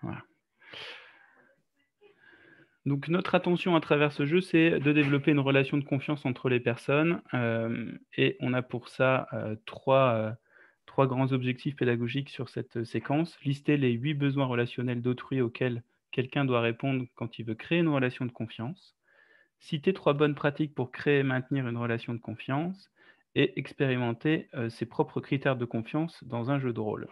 Voilà. Donc, notre attention à travers ce jeu, c'est de développer une relation de confiance entre les personnes. Et on a pour ça trois grands objectifs pédagogiques sur cette séquence. Lister les 8 besoins relationnels d'autrui auxquels quelqu'un doit répondre quand il veut créer une relation de confiance. Citer 3 bonnes pratiques pour créer et maintenir une relation de confiance. Et expérimenter ses propres critères de confiance dans un jeu de rôle.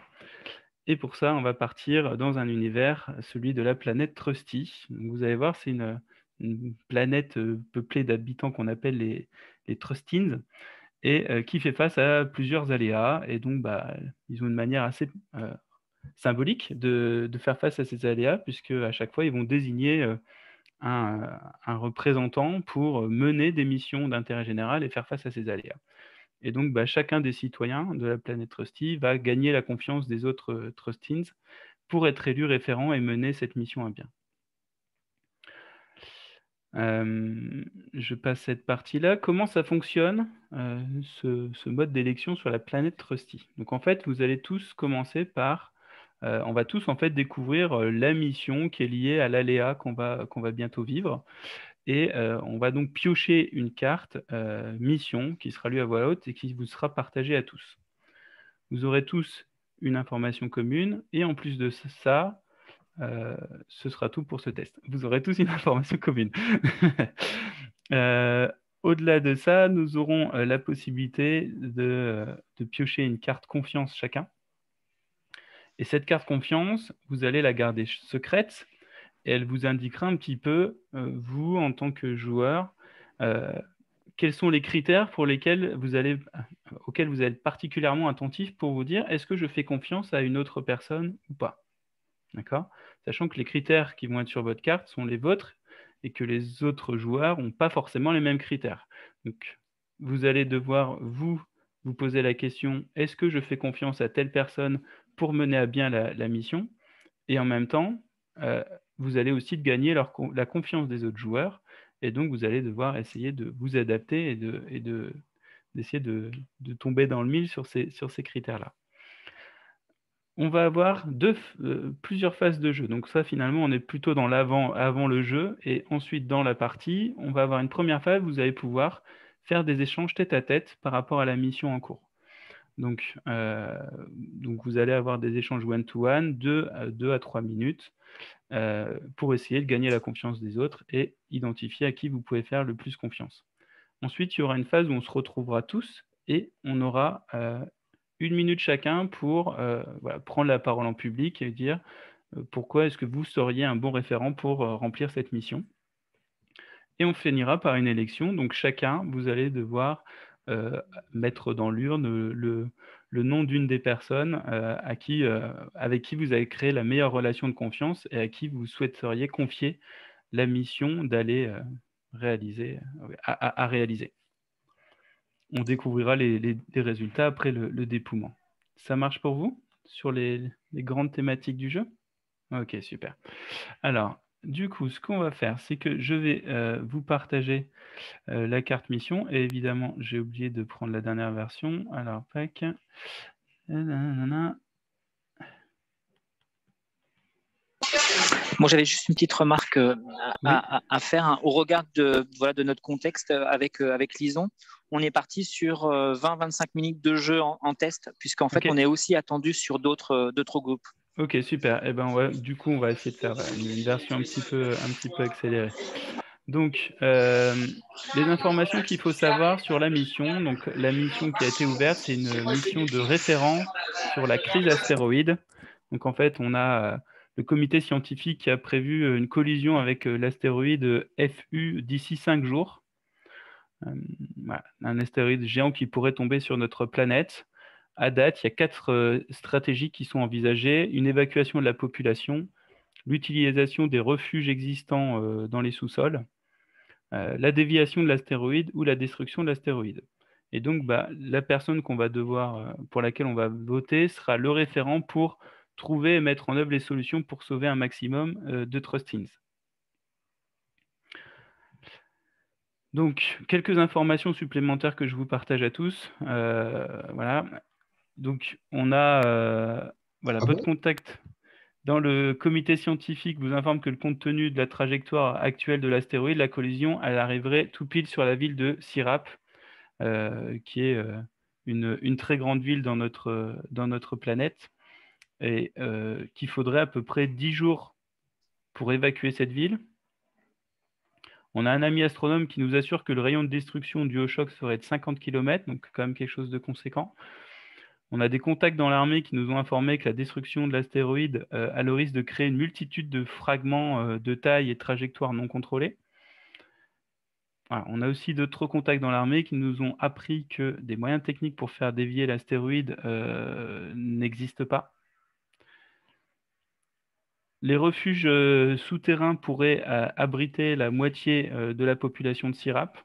Et pour ça, on va partir dans un univers, celui de la planète Trusty. Donc vous allez voir, c'est une planète peuplée d'habitants qu'on appelle les Trustins, et qui fait face à plusieurs aléas. Et donc, ils ont une manière assez symbolique de faire face à ces aléas, puisque à chaque fois, ils vont désigner un représentant pour mener des missions d'intérêt général et faire face à ces aléas. Et donc, chacun des citoyens de la planète Trusty va gagner la confiance des autres Trustins pour être élu référent et mener cette mission à bien. Je passe cette partie-là. Comment ça fonctionne, ce mode d'élection sur la planète Trusty? Donc, en fait, vous allez tous commencer par... on va tous, en fait, découvrir la mission qui est liée à l'aléa qu'on va bientôt vivre. Et on va donc piocher une carte mission qui sera lue à voix haute et qui vous sera partagée à tous. Vous aurez tous une information commune et en plus de ça, ce sera tout pour ce test. Vous aurez tous une information commune. Au-delà de ça, nous aurons la possibilité de piocher une carte confiance chacun. Et cette carte confiance, vous allez la garder secrète. Et elle vous indiquera un petit peu, vous, en tant que joueur, quels sont les critères auxquels vous allez être particulièrement attentif pour vous dire est-ce que je fais confiance à une autre personne ou pas. D'accord? Sachant que les critères qui vont être sur votre carte sont les vôtres et que les autres joueurs n'ont pas forcément les mêmes critères. Donc, vous allez devoir, vous poser la question est-ce que je fais confiance à telle personne pour mener à bien la mission? Et en même temps, vous allez aussi gagner la confiance des autres joueurs. Et donc, vous allez devoir essayer de vous adapter et d'essayer de tomber dans le mille sur ces critères-là. On va avoir plusieurs phases de jeu. Donc ça, finalement, on est plutôt dans avant le jeu. Et ensuite, dans la partie, on va avoir une première phase où vous allez pouvoir faire des échanges tête-à-tête par rapport à la mission en cours. Donc vous allez avoir des échanges one-to-one, 2 à 3 minutes, pour essayer de gagner la confiance des autres et identifier à qui vous pouvez faire le plus confiance. Ensuite, il y aura une phase où on se retrouvera tous et on aura 1 minute chacun pour prendre la parole en public et dire pourquoi est-ce que vous seriez un bon référent pour remplir cette mission. Et on finira par une élection. Donc chacun, vous allez devoir mettre dans l'urne le nom d'une des personnes avec qui vous avez créé la meilleure relation de confiance et à qui vous souhaiteriez confier la mission d'aller réaliser. On découvrira les résultats après le dépouillement. Ça marche pour vous sur les grandes thématiques du jeu? Ok, super. Alors, du coup, ce qu'on va faire, c'est que je vais vous partager la carte mission. Et évidemment, j'ai oublié de prendre la dernière version. Alors, pack. Moi, j'avais juste une petite remarque à faire hein. Au regard de notre contexte avec Lison. On est parti sur 20-25 minutes de jeu en test, puisqu'en fait, on est aussi attendu sur d'autres groupes. Ok, super. Et ben, du coup, on va essayer de faire une version un petit peu accélérée. Donc, les informations qu'il faut savoir sur la mission. Donc, la mission qui a été ouverte, c'est une mission de référent sur la crise astéroïde. Donc, en fait, on a le comité scientifique qui a prévu une collision avec l'astéroïde FU d'ici 5 jours. Un astéroïde géant qui pourrait tomber sur notre planète. À date, il y a 4 stratégies qui sont envisagées. Une évacuation de la population, l'utilisation des refuges existants dans les sous-sols, la déviation de l'astéroïde ou la destruction de l'astéroïde. Et donc, la personne pour laquelle on va voter sera le référent pour trouver et mettre en œuvre les solutions pour sauver un maximum de Trustins. Donc, quelques informations supplémentaires que je vous partage à tous. Voilà. Donc, on a votre contact Dans le comité scientifique vous informe que, compte tenu de la trajectoire actuelle de l'astéroïde, la collision, elle arriverait tout pile sur la ville de Sirap, qui est une très grande ville dans notre planète, et qu'il faudrait à peu près 10 jours pour évacuer cette ville. On a un ami astronome qui nous assure que le rayon de destruction dû au choc serait de 50 km, donc quand même quelque chose de conséquent. On a des contacts dans l'armée qui nous ont informé que la destruction de l'astéroïde a le risque de créer une multitude de fragments de taille et de trajectoires non contrôlées. Voilà. On a aussi d'autres contacts dans l'armée qui nous ont appris que des moyens techniques pour faire dévier l'astéroïde n'existent pas. Les refuges souterrains pourraient abriter la moitié de la population de Sirap.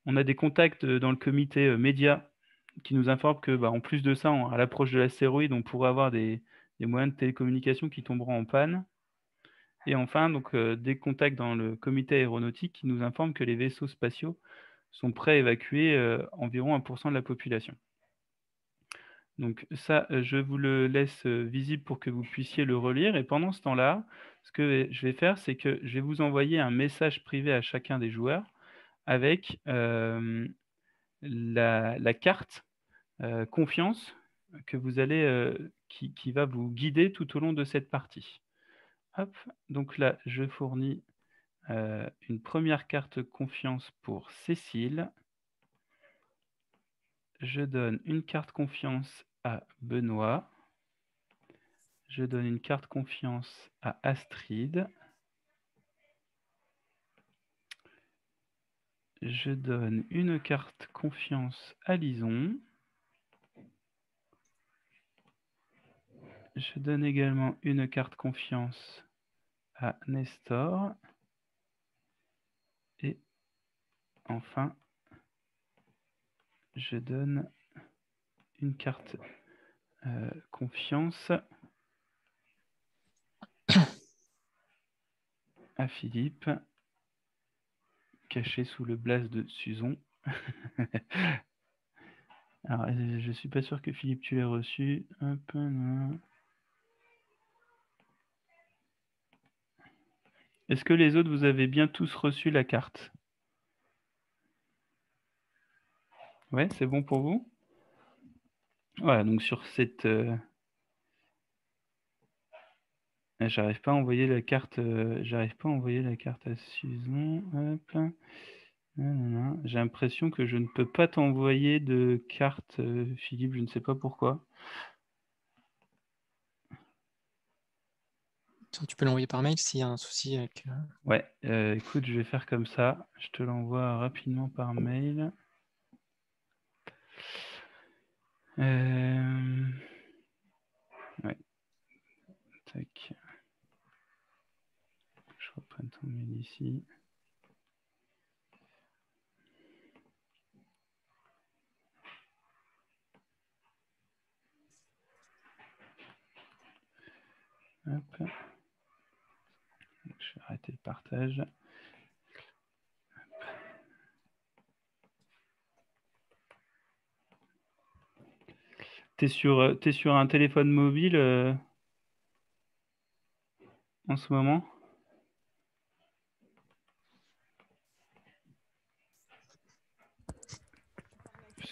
On a des contacts dans le comité média qui nous informent que, en plus de ça, à l'approche de l'astéroïde, on pourrait avoir des moyens de télécommunication qui tomberont en panne. Et enfin, donc, des contacts dans le comité aéronautique qui nous informent que les vaisseaux spatiaux sont prêts à évacuer environ 1% de la population. Donc ça, je vous le laisse visible pour que vous puissiez le relire. Et pendant ce temps-là, ce que je vais faire, c'est que je vais vous envoyer un message privé à chacun des joueurs avec la carte confiance que vous allez, qui va vous guider tout au long de cette partie. Hop, donc là, je fournis une première carte confiance pour Cécile. Je donne une carte confiance à Benoît. Je donne une carte confiance à Astrid. Je donne une carte confiance à Lison. Je donne également une carte confiance à Nestor. Et enfin, je donne une carte confiance à Philippe, caché sous le blaze de Suzon. Alors, je ne suis pas sûr que Philippe, tu l'aies reçu. Hop, non. Est-ce que les autres, vous avez bien tous reçu la carte? Ouais, c'est bon pour vous? Voilà, donc sur cette... J'arrive pas à envoyer la carte. J'arrive pas à envoyer la carte à Suzon. Hop. J'ai l'impression que je ne peux pas t'envoyer de carte, Philippe. Je ne sais pas pourquoi. Tu peux l'envoyer par mail s'il y a un souci avec... Ouais, écoute, je vais faire comme ça. Je te l'envoie rapidement par mail. Ouais. Tac. Je reprends ton mail ici. Hop. Donc, je vais arrêter le partage. T'es sur un téléphone mobile en ce moment?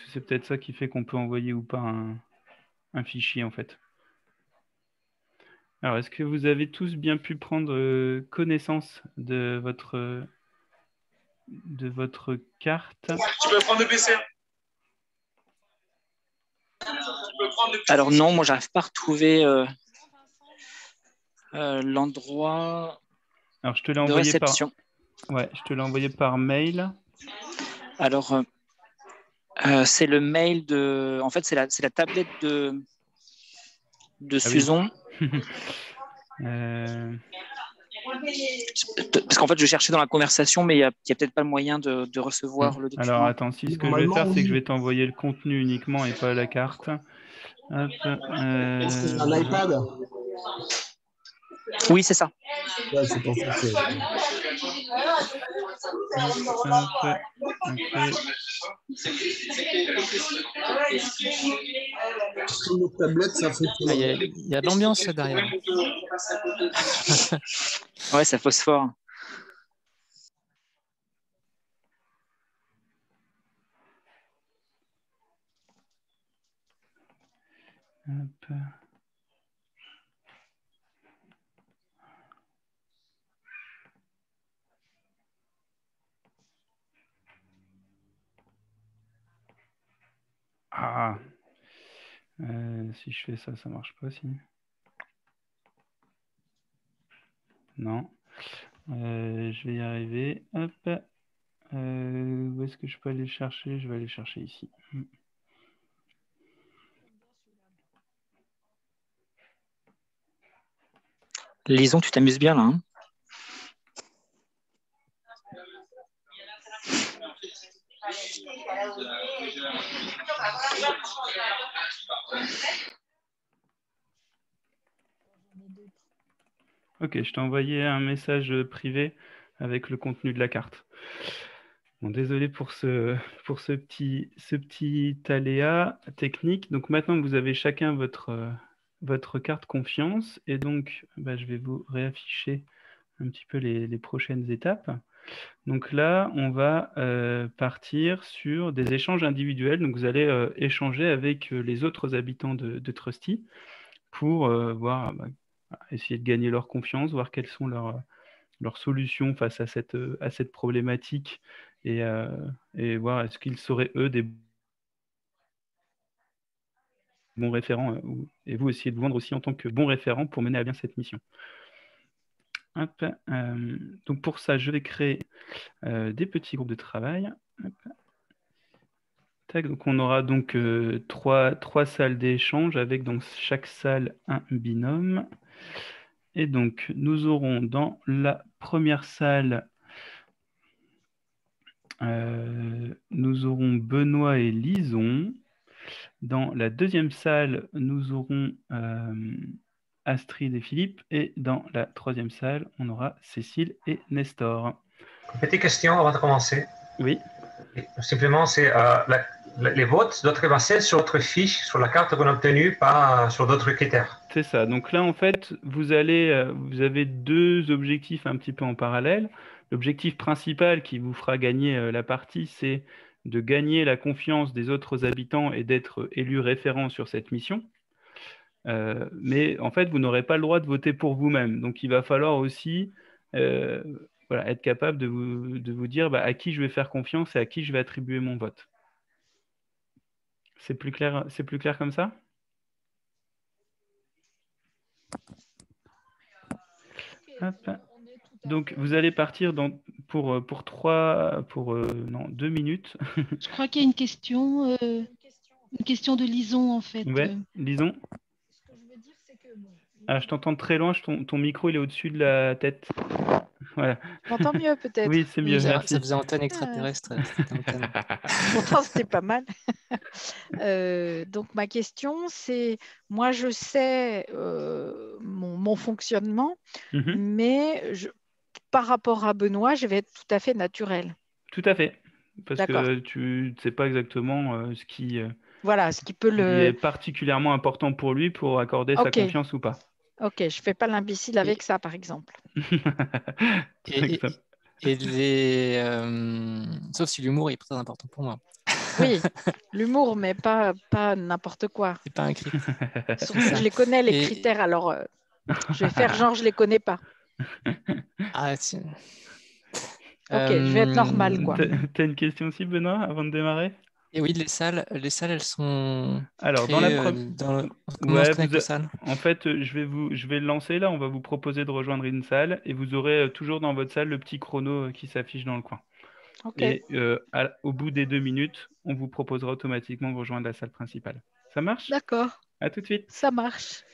C'est peut-être ça qui fait qu'on peut envoyer ou pas un fichier en fait. Alors, est-ce que vous avez tous bien pu prendre connaissance de votre carte? Tu peux prendre le PC. Alors non, moi j'arrive pas à retrouver l'endroit Alors, je te l'ai de envoyé réception. Ouais, je te l'ai envoyé par mail. Alors, c'est le mail de... En fait, c'est la tablette de Suzon. Oui. Parce qu'en fait, je cherchais dans la conversation, mais il n'y a peut-être pas le moyen de recevoir le document. Alors, attends, si ce que je vais faire, c'est que je vais t'envoyer le contenu uniquement et pas la carte. Hop, Est-ce que c'est un iPad? Oui, c'est ça. Ouais, c'est pour ça que... Okay. Sur notre tablette, ça fonctionne. Il y a de l'ambiance là derrière. Ouais, ça phosphore. Hop. Ah. Si je fais ça, ça marche pas, si. Non. Je vais y arriver. Hop. Où est-ce que je peux aller le chercher? Je vais aller le chercher ici. Lison, tu t'amuses bien là, hein? Ok, je t'ai envoyé un message privé avec le contenu de la carte. Bon, désolé pour ce petit aléa technique. Donc maintenant que vous avez chacun votre carte confiance, et donc bah, je vais vous réafficher un petit peu les prochaines étapes. Donc là, on va partir sur des échanges individuels. Donc vous allez échanger avec les autres habitants de Trusty pour voir, essayer de gagner leur confiance, voir quelles sont leurs solutions face à cette problématique et voir est-ce qu'ils seraient, eux, des bons référents, et vous essayez de vous vendre aussi en tant que bon référent pour mener à bien cette mission. Hop, donc pour ça, je vais créer des petits groupes de travail. Hop. Tac, donc on aura donc trois salles d'échange avec dans chaque salle un binôme. Et donc nous aurons dans la première salle, nous aurons Benoît et Lison. Dans la deuxième salle, nous aurons Astrid et Philippe. Et dans la troisième salle, on aura Cécile et Nestor. Petite question avant de commencer. Oui. Simplement, c'est les votes doivent être basés sur votre fiche, sur la carte qu'on a obtenue, pas sur d'autres critères. C'est ça. Donc là, en fait, vous avez deux objectifs un petit peu en parallèle. L'objectif principal qui vous fera gagner la partie, c'est de gagner la confiance des autres habitants et d'être élu référent sur cette mission. Mais en fait, vous n'aurez pas le droit de voter pour vous-même. Donc, il va falloir aussi être capable de vous dire à qui je vais faire confiance et à qui je vais attribuer mon vote. C'est plus clair comme ça? Hop. Donc, vous allez partir pour 2 minutes. Je crois qu'il y a une question de Lison, en fait. Ouais, Lison. Ah, je t'entends très loin, ton micro il est au-dessus de la tête. Voilà. M'entends mieux peut-être. Oui, c'est mieux, Ça merci. faisait antenne extraterrestre. Pourtant, c'était pas mal. Donc, ma question, c'est, moi, je sais mon fonctionnement, mais par rapport à Benoît, je vais être tout à fait naturel. Tout à fait. Parce que tu ne sais pas exactement ce qui est particulièrement important pour lui pour accorder sa confiance ou pas. Ok, je ne fais pas l'imbécile avec ça, par exemple. Sauf si l'humour est très important pour moi. Oui, l'humour, mais pas n'importe quoi. C'est pas un critère. Je les connais, les critères, alors je vais faire genre je ne les connais pas. Ah, si. Ok, je vais être normal, quoi. T'as une question aussi, Benoît, avant de démarrer? Et oui, les salles, elles sont. Alors, créées, comment on se connecte aux salles? En fait, je vais le lancer là. On va vous proposer de rejoindre une salle et vous aurez toujours dans votre salle le petit chrono qui s'affiche dans le coin. Okay. Et au bout des 2 minutes, on vous proposera automatiquement de rejoindre la salle principale. Ça marche? D'accord. À tout de suite. Ça marche.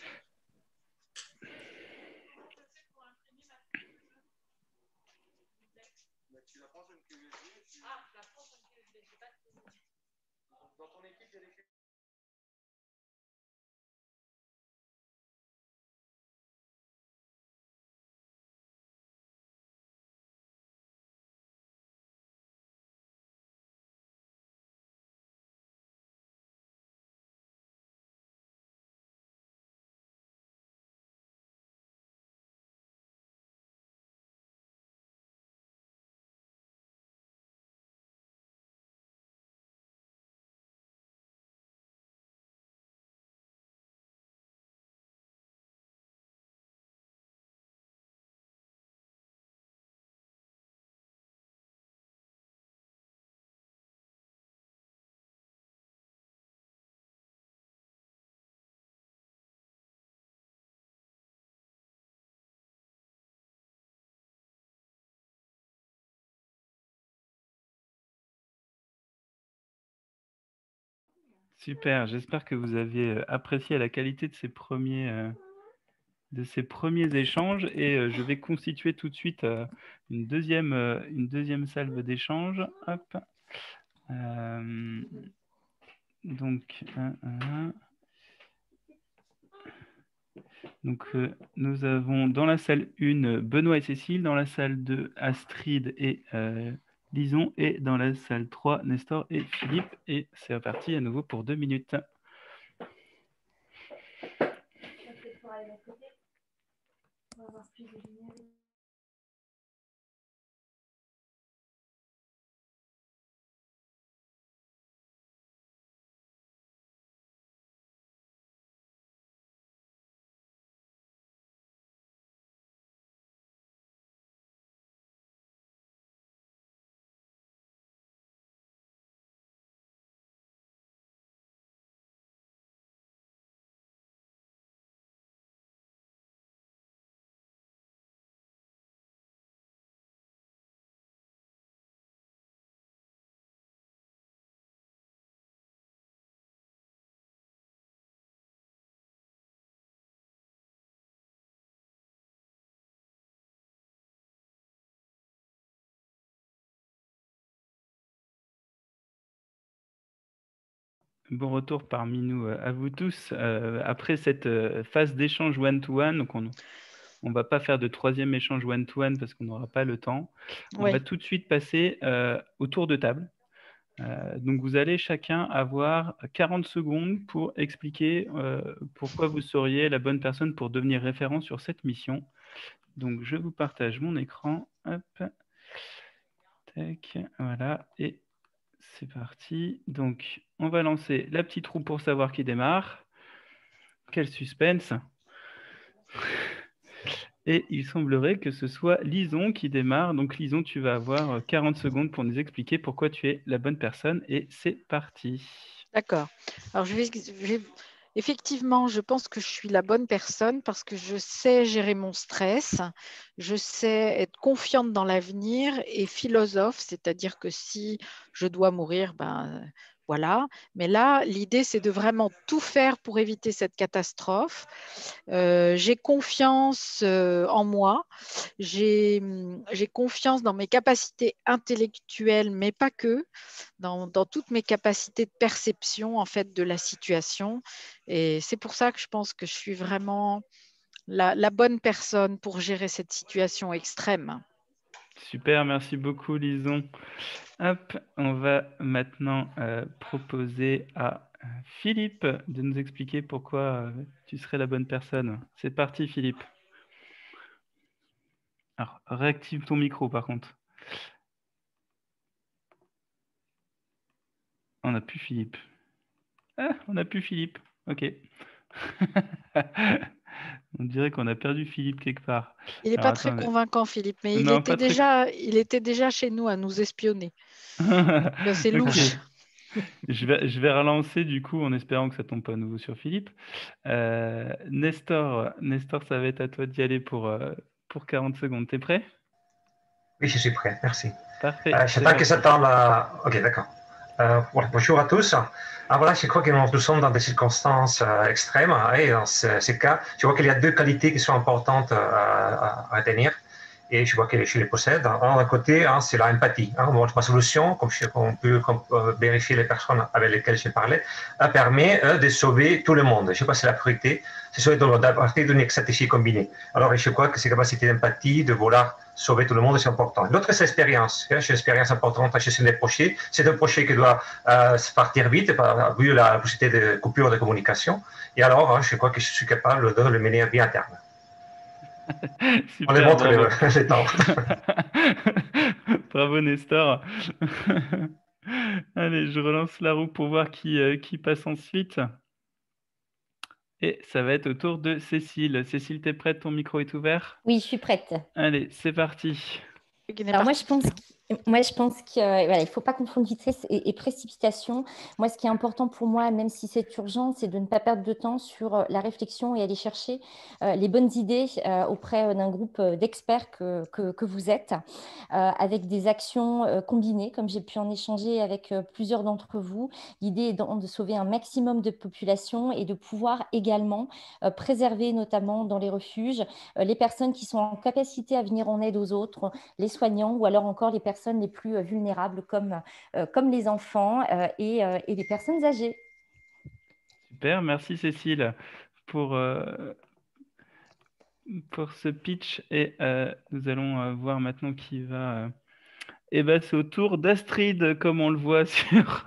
Super, j'espère que vous avez apprécié la qualité de ces premiers échanges et je vais constituer tout de suite une deuxième salve d'échange. Hop. Donc, nous avons dans la salle 1 Benoît et Cécile, dans la salle 2 Astrid et Lison, et dans la salle 3 Nestor et Philippe. Et c'est reparti à nouveau pour 2 minutes. Bon retour parmi nous à vous tous. Après cette phase d'échange one-to-one, donc on ne va pas faire de troisième échange one-to-one parce qu'on n'aura pas le temps. On va tout de suite passer au tour de table. Donc vous allez chacun avoir 40 secondes pour expliquer pourquoi vous seriez la bonne personne pour devenir référent sur cette mission. Donc je vous partage mon écran. Hop. Tac, voilà. Et c'est parti. Donc, on va lancer la petite roue pour savoir qui démarre. Quel suspense. Et il semblerait que ce soit Lison qui démarre. Donc, Lison, tu vas avoir 40 secondes pour nous expliquer pourquoi tu es la bonne personne. Et c'est parti. D'accord. Alors, effectivement, je pense que je suis la bonne personne parce que je sais gérer mon stress, je sais être confiante dans l'avenir et philosophe, c'est-à-dire que si je dois mourir, ben voilà. Mais là, l'idée, c'est de vraiment tout faire pour éviter cette catastrophe. J'ai confiance en moi, j'ai confiance dans mes capacités intellectuelles, mais pas que, dans toutes mes capacités de perception en fait de la situation. Et c'est pour ça que je pense que je suis vraiment la bonne personne pour gérer cette situation extrême. Super, merci beaucoup Lison. Hop, on va maintenant proposer à Philippe de nous expliquer pourquoi tu serais la bonne personne. C'est parti Philippe. Alors, réactive ton micro par contre. On n'a plus Philippe. Ah, on n'a plus Philippe. Ok. On dirait qu'on a perdu Philippe quelque part. Il n'est pas très convaincant, Philippe, mais il était déjà chez nous à nous espionner. C'est louche. Je vais relancer du coup en espérant que ça tombe pas à nouveau sur Philippe. Nestor, ça va être à toi d'y aller pour 40 secondes. T'es prêt? Oui, je suis prêt, merci. Parfait. J'attends que ça tombe. Ok, d'accord. Voilà, bonjour à tous. Voilà, je crois que nous sommes dans des circonstances extrêmes et dans ces cas, je vois qu'il y a deux qualités qui sont importantes à retenir et je vois que je les possède. D'un côté, c'est l'empathie. Ma solution, comme on peut vérifier les personnes avec lesquelles je parlais, permet de sauver tout le monde. Je crois que c'est la priorité, c'est sauver tout le monde à partir d'une stratégie combinée. Alors, je crois que ces capacités d'empathie, de vouloir sauver tout le monde, c'est important. L'autre, c'est l'expérience. C'est une expérience importante à gestion des projets. C'est un projet qui doit partir vite, vu la possibilité de coupure de communication. Et alors, je crois que je suis capable de le mener bien à terme. Super, on les montre les temps. Bravo Nestor. Allez, je relance la roue pour voir qui passe ensuite. Et ça va être au tour de Cécile. Cécile, t'es prête? Ton micro est ouvert? Oui, je suis prête. Allez, c'est parti. Alors moi, je pense Moi, je pense qu'il ne faut pas confondre vitesse et précipitation. Moi, ce qui est important pour moi, même si c'est urgent, c'est de ne pas perdre de temps sur la réflexion et aller chercher les bonnes idées auprès d'un groupe d'experts que vous êtes, avec des actions combinées, comme j'ai pu en échanger avec plusieurs d'entre vous. L'idée est de sauver un maximum de populations et de pouvoir également préserver, notamment dans les refuges, les personnes qui sont en capacité à venir en aide aux autres, les soignants ou alors encore les personnes les plus vulnérables comme les enfants et les personnes âgées. Super, merci Cécile pour ce pitch et nous allons voir maintenant qui va... Eh ben, c'est au tour d'Astrid, comme on le voit sur...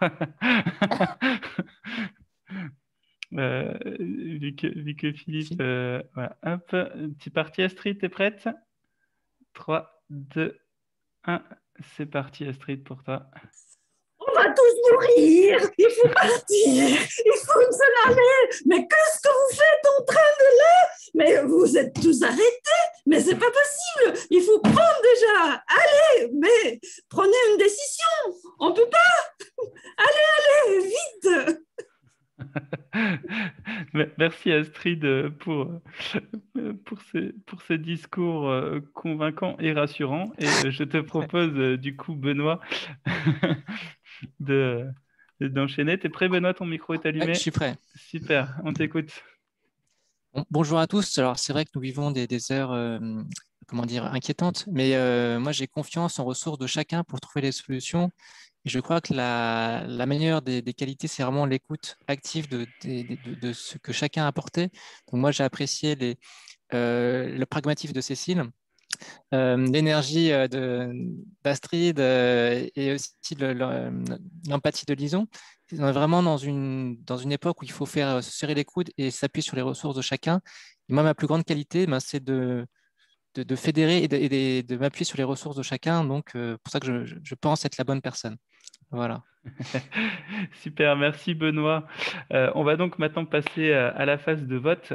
vu que Philippe... voilà. Hop, petit parti Astrid, t'es prête? 3, 2, 1, c'est parti Astrid pour toi. On va tous mourir, il faut partir, il faut s'en aller. Mais qu'est-ce que vous faites en train de là? Mais vous êtes tous arrêtés, mais c'est pas possible. Il faut prendre déjà. Allez, mais prenez une décision. On peut pas. Allez, vite. Merci Astrid pour ce discours convaincant et rassurant. Et je te propose du coup, Benoît, d'enchaîner. T'es prêt, Benoît? Ton micro est allumé? Je suis prêt. Super, on t'écoute. Bonjour à tous. Alors, c'est vrai que nous vivons des heures inquiétantes, mais moi, j'ai confiance en ressources de chacun pour trouver les solutions. Et je crois que la meilleure des qualités, c'est vraiment l'écoute active de ce que chacun a apporté. Donc, moi, j'ai apprécié le pragmatisme de Cécile, l'énergie d'Astrid et aussi l'empathie de Lison. On est vraiment dans une époque où il faut se serrer les coudes et s'appuyer sur les ressources de chacun. Et moi, ma plus grande qualité, c'est de fédérer et de m'appuyer sur les ressources de chacun. Donc, pour ça que je pense être la bonne personne. Voilà. Super, merci Benoît. On va donc maintenant passer à la phase de vote.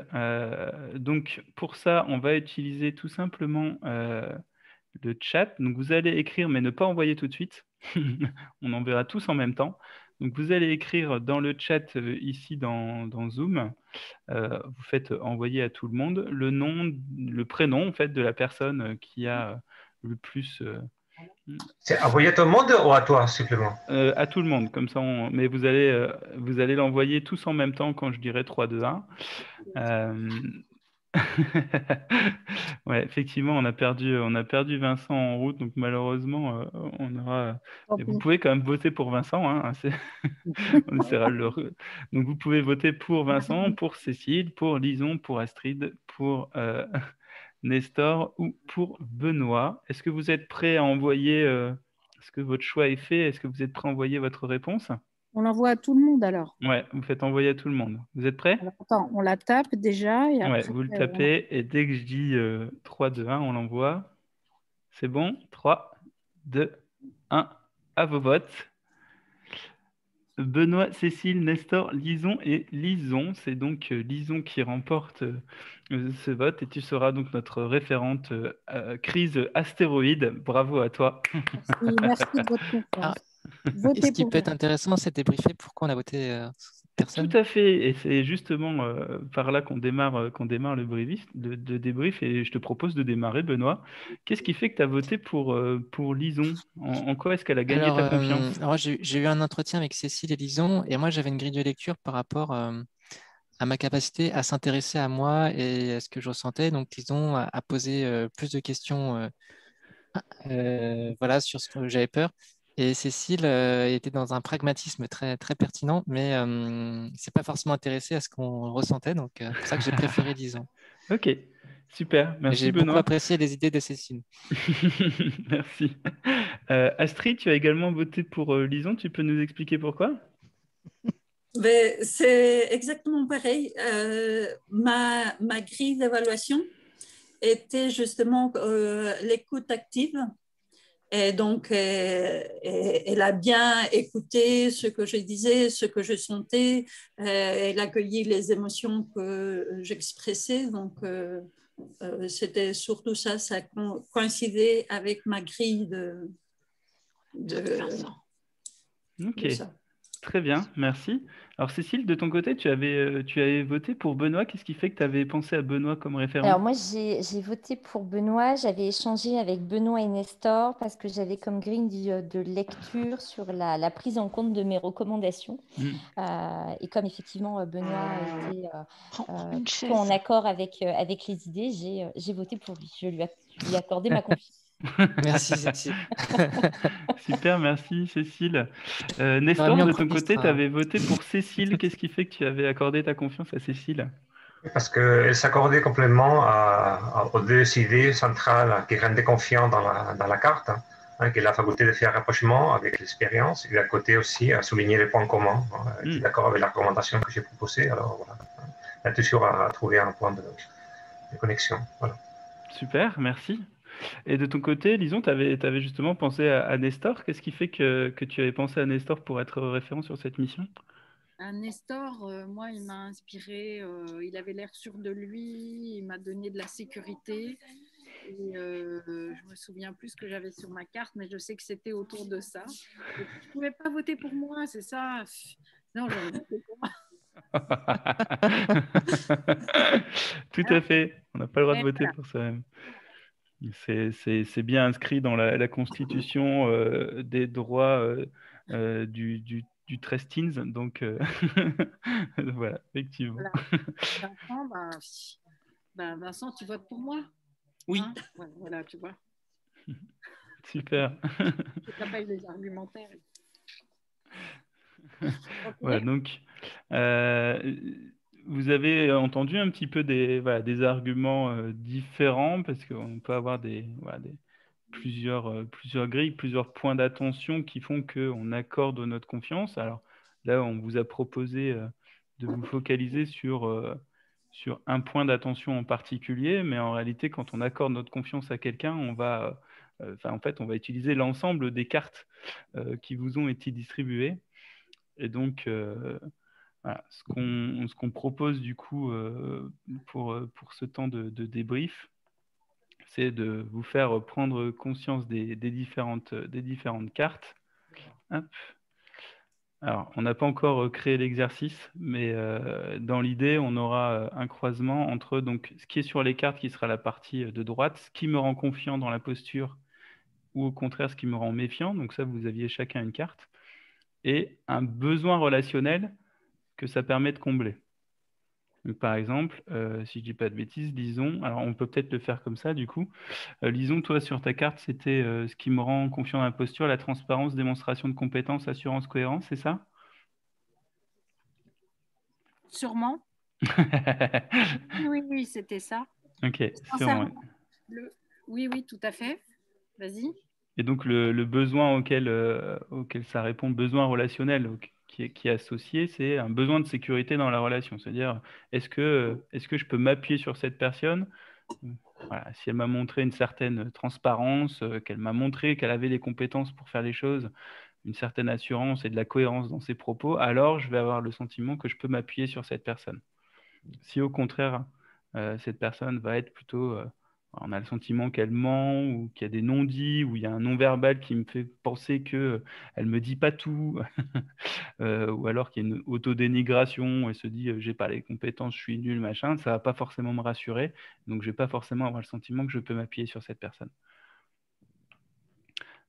Donc pour ça, on va utiliser tout simplement le chat. Donc vous allez écrire, mais ne pas envoyer tout de suite. On enverra tous en même temps. Donc vous allez écrire dans le chat ici dans Zoom. Vous faites envoyer à tout le monde le nom, le prénom en fait de la personne qui a le plus... C'est envoyé à tout le monde ou à toi simplement? À tout le monde, comme ça. Mais vous allez l'envoyer tous en même temps quand je dirai 3, 2, 1. Ouais, effectivement, on a perdu Vincent en route, donc malheureusement, on aura. Et vous pouvez quand même voter pour Vincent, hein, on essaiera de Donc vous pouvez voter pour Vincent, pour Cécile, pour Lison, pour Astrid, pour Nestor ou pour Benoît. Est-ce que vous êtes prêts à envoyer, est-ce que votre choix est fait? Est-ce que vous êtes prêts à envoyer votre réponse? On l'envoie à tout le monde alors. Ouais, vous faites envoyer à tout le monde. Vous êtes prêts? Alors, attends, on la tape déjà. Et après, ouais, vous le tapez et dès que je dis 3, 2, 1, on l'envoie. C'est bon? 3, 2, 1, à vos votes. Benoît, Cécile, Nestor, Lison et Lison. C'est donc Lison qui remporte ce vote et tu seras donc notre référente crise astéroïde. Bravo à toi. Merci de votre confiance. Ce qui peut être intéressant, c'est de débriefer pourquoi on a voté cette personne. Tout à fait, et c'est justement par là qu'on démarre le débrief, et je te propose de démarrer, Benoît. Qu'est-ce qui fait que tu as voté pour Lison? En quoi est-ce qu'elle a gagné ta confiance? Alors, j'ai eu un entretien avec Cécile et Lison, et moi j'avais une grille de lecture par rapport à ma capacité à s'intéresser à moi et à ce que je ressentais. Donc Lison a posé plus de questions voilà, sur ce que j'avais peur. Et Cécile était dans un pragmatisme très, très pertinent, mais ne s'est pas forcément intéressée à ce qu'on ressentait. Donc, c'est pour ça que j'ai préféré Lison. Ok, super. Merci, j'ai Benoît. beaucoup apprécié les idées de Cécile. Merci. Astrid, tu as également voté pour Lison. Tu peux nous expliquer pourquoi? C'est exactement pareil. Ma grille d'évaluation était justement l'écoute active. Et donc, elle a bien écouté ce que je disais, ce que je sentais. Elle accueillit les émotions que j'expressais. Donc, c'était surtout ça, ça coïncidait avec ma grille Ok, ça. très bien, merci. Alors Cécile, de ton côté, tu avais voté pour Benoît. Qu'est-ce qui fait que tu avais pensé à Benoît comme référent? Alors moi, j'ai voté pour Benoît. J'avais échangé avec Benoît et Nestor parce que j'avais comme grille de lecture sur la prise en compte de mes recommandations. Et comme effectivement Benoît a été Une plutôt en chaise. accord avec les idées, j'ai voté pour lui. Je lui ai accordé ma confiance. Merci, Cécile. Super, merci Cécile. J'aurais Nestor, mis de encore ton côté, tu Mistra. avais voté pour Cécile. Qu'est-ce qui fait que tu avais accordé ta confiance à Cécile? Parce qu'elle s'accordait complètement aux deux idées centrales qui rendaient confiant dans la carte, hein, qui est la faculté de faire rapprochement avec l'expérience, et à côté aussi souligner les points communs, qui est d'accord avec la recommandation que j'ai proposée. Alors voilà, elle a toujours à trouver un point de connexion. Voilà. Super, merci. Et de ton côté, Lison, tu avais justement pensé à Nestor. Qu'est-ce qui fait que tu avais pensé à Nestor pour être référent sur cette mission? Nestor, moi, il m'a inspiré, il avait l'air sûr de lui, il m'a donné de la sécurité. Et je me souviens plus ce que j'avais sur ma carte, mais je sais que c'était autour de ça. Et tu ne pouvais pas voter pour moi, c'est ça? Non, j'aurais voté pour moi. Tout à fait. On n'a pas le droit de Et voter voilà. pour soi-même. C'est bien inscrit dans la Constitution des droits du Trestines. Donc, voilà, effectivement. Voilà. Vincent, tu votes pour moi? Oui. Hein? Ouais, voilà, tu vois. Super. Je ne pas eu les argumentaires. Voilà, donc, vous avez entendu un petit peu des arguments différents parce qu'on peut avoir plusieurs grilles, plusieurs points d'attention qui font qu'on accorde notre confiance. Alors là, on vous a proposé de vous focaliser sur un point d'attention en particulier, mais en réalité, quand on accorde notre confiance à quelqu'un, en fait, on va utiliser l'ensemble des cartes qui vous ont été distribuées. Et donc, voilà, ce qu'on propose du coup pour ce temps de débrief, c'est de vous faire prendre conscience des différentes cartes. Hop. Alors, on n'a pas encore créé l'exercice, mais dans l'idée, on aura un croisement entre donc, ce qui est sur les cartes, qui sera la partie de droite, ce qui me rend confiant dans la posture, ou au contraire, ce qui me rend méfiant. Donc ça, vous aviez chacun une carte. Et un besoin relationnel que ça permet de combler. Donc, par exemple, si je ne dis pas de bêtises, lisons, alors on peut peut-être le faire comme ça du coup. Lisons, toi sur ta carte, c'était ce qui me rend confiant dans la posture, la transparence, démonstration de compétences, assurance, cohérence, c'est ça? Sûrement. Oui, c'était ça. Ok, sûrement. Oui, tout à fait. Vas-y. Et donc le besoin auquel ça répond, besoin relationnel qui est associé, c'est un besoin de sécurité dans la relation. C'est-à-dire, est-ce que je peux m'appuyer sur cette personne? Voilà, si elle m'a montré une certaine transparence, qu'elle m'a montré qu'elle avait les compétences pour faire les choses, une certaine assurance et de la cohérence dans ses propos, alors je vais avoir le sentiment que je peux m'appuyer sur cette personne. Si au contraire, cette personne va être plutôt, on a le sentiment qu'elle ment ou qu'il y a des non-dits ou il y a un non-verbal qui me fait penser qu'elle ne me dit pas tout, ou alors qu'il y a une autodénigration et se dit j'ai pas les compétences, je suis nul, machin, ça ne va pas forcément me rassurer. Donc je ne vais pas forcément avoir le sentiment que je peux m'appuyer sur cette personne.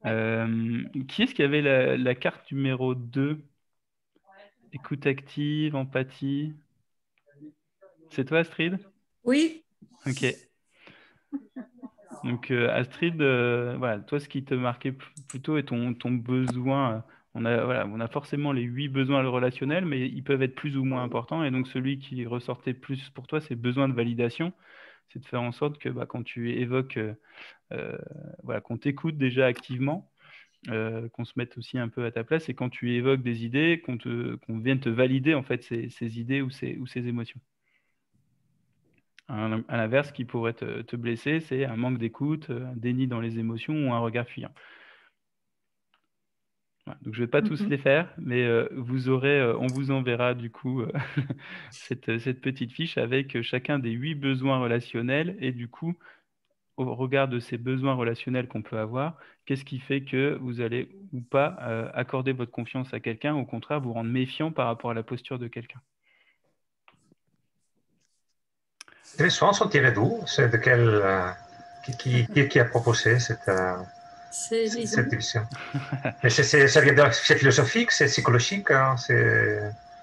Qui est-ce qui avait la carte numéro 2? Écoute active, empathie. C'est toi, Astrid? Oui. Ok. Donc, Astrid, voilà, toi, ce qui te marquait plutôt est ton besoin. On a forcément les 8 besoins relationnels, mais ils peuvent être plus ou moins importants. Et donc, celui qui ressortait plus pour toi, c'est besoin de validation. C'est de faire en sorte que quand tu évoques, qu'on t'écoute déjà activement, qu'on se mette aussi un peu à ta place, et quand tu évoques des idées, qu'on vienne te valider en fait ces idées ou ces émotions. À l'inverse, qui pourrait te blesser, c'est un manque d'écoute, un déni dans les émotions ou un regard fuyant. Voilà, donc je ne vais pas tous les faire, mais vous aurez, on vous enverra du coup cette petite fiche avec chacun des 8 besoins relationnels et du coup au regard de ces besoins relationnels qu'on peut avoir, qu'est-ce qui fait que vous allez ou pas accorder votre confiance à quelqu'un, au contraire, vous rendre méfiant par rapport à la posture de quelqu'un. Les leçons sont tirées d'où? C'est de quel, qui a proposé cette division? Mais ça vient de, c'est philosophique, c'est psychologique, hein, c'est...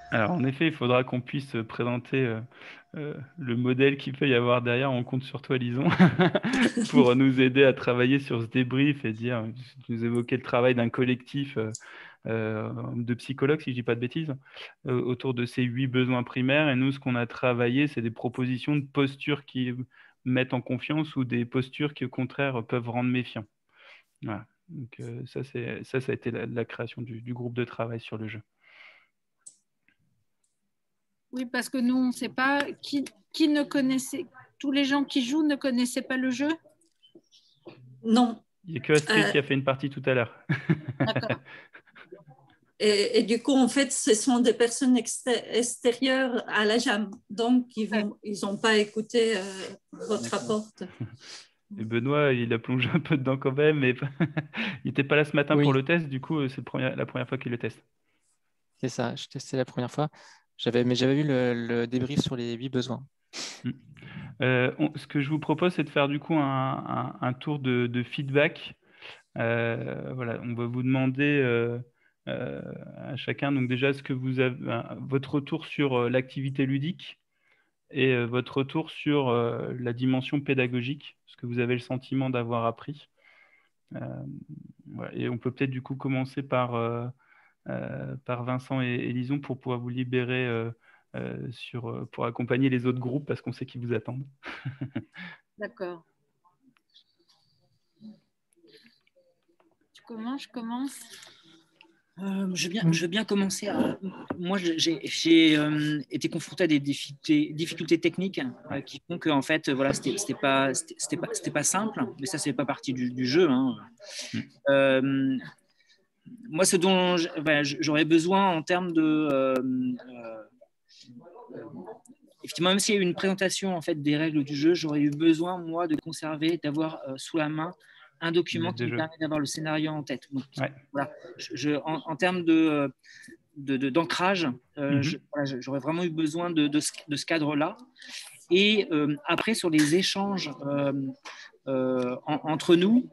Alors, en effet, il faudra qu'on puisse présenter le modèle qu'il peut y avoir derrière. On compte sur toi, Lison, pour nous aider à travailler sur ce débrief et dire, tu nous évoquais le travail d'un collectif de psychologues, si je ne dis pas de bêtises, autour de ces 8 besoins primaires. Et nous, ce qu'on a travaillé, c'est des propositions de postures qui mettent en confiance ou des postures qui, au contraire, peuvent rendre méfiants. Voilà. Donc, ça a été la création du groupe de travail sur le jeu. Oui, parce que nous, on ne sait pas qui ne connaissait, tous les gens qui jouent ne connaissaient pas le jeu? Non. Il n'y a que Astrid qui a fait une partie tout à l'heure. D'accord. Et du coup, en fait, ce sont des personnes extérieures à la JAM, donc ils n'ont pas écouté votre rapport. Et Benoît, il a plongé un peu dedans quand même, mais il n'était pas là ce matin pour le test, du coup, c'est la première fois qu'il le teste. C'est ça, je testais la première fois. Mais j'avais vu le débrief sur les 8 besoins. Ce que je vous propose, c'est de faire du coup un tour de feedback. Voilà, on va vous demander à chacun, donc déjà, est-ce que vous avez votre retour sur l'activité ludique et votre retour sur la dimension pédagogique, ce que vous avez le sentiment d'avoir appris. Voilà. Et on peut peut-être du coup commencer par Vincent et Lison pour pouvoir vous libérer pour accompagner les autres groupes parce qu'on sait qu'ils vous attendent. D'accord. Tu commences, je commence. Je veux bien commencer. Moi, j'ai été confronté à des difficultés techniques qui font que en fait, voilà, c'était pas simple, mais ça, c'est pas partie du jeu. Hein. Moi, ce dont j'aurais besoin en termes de effectivement, même s'il y a eu une présentation en fait des règles du jeu, j'aurais eu besoin moi de conserver, d'avoir sous la main un document qui me permet d'avoir le scénario en tête. Donc, voilà, en termes d'ancrage, j'aurais vraiment eu besoin de ce cadre-là. Et après, sur les échanges entre nous,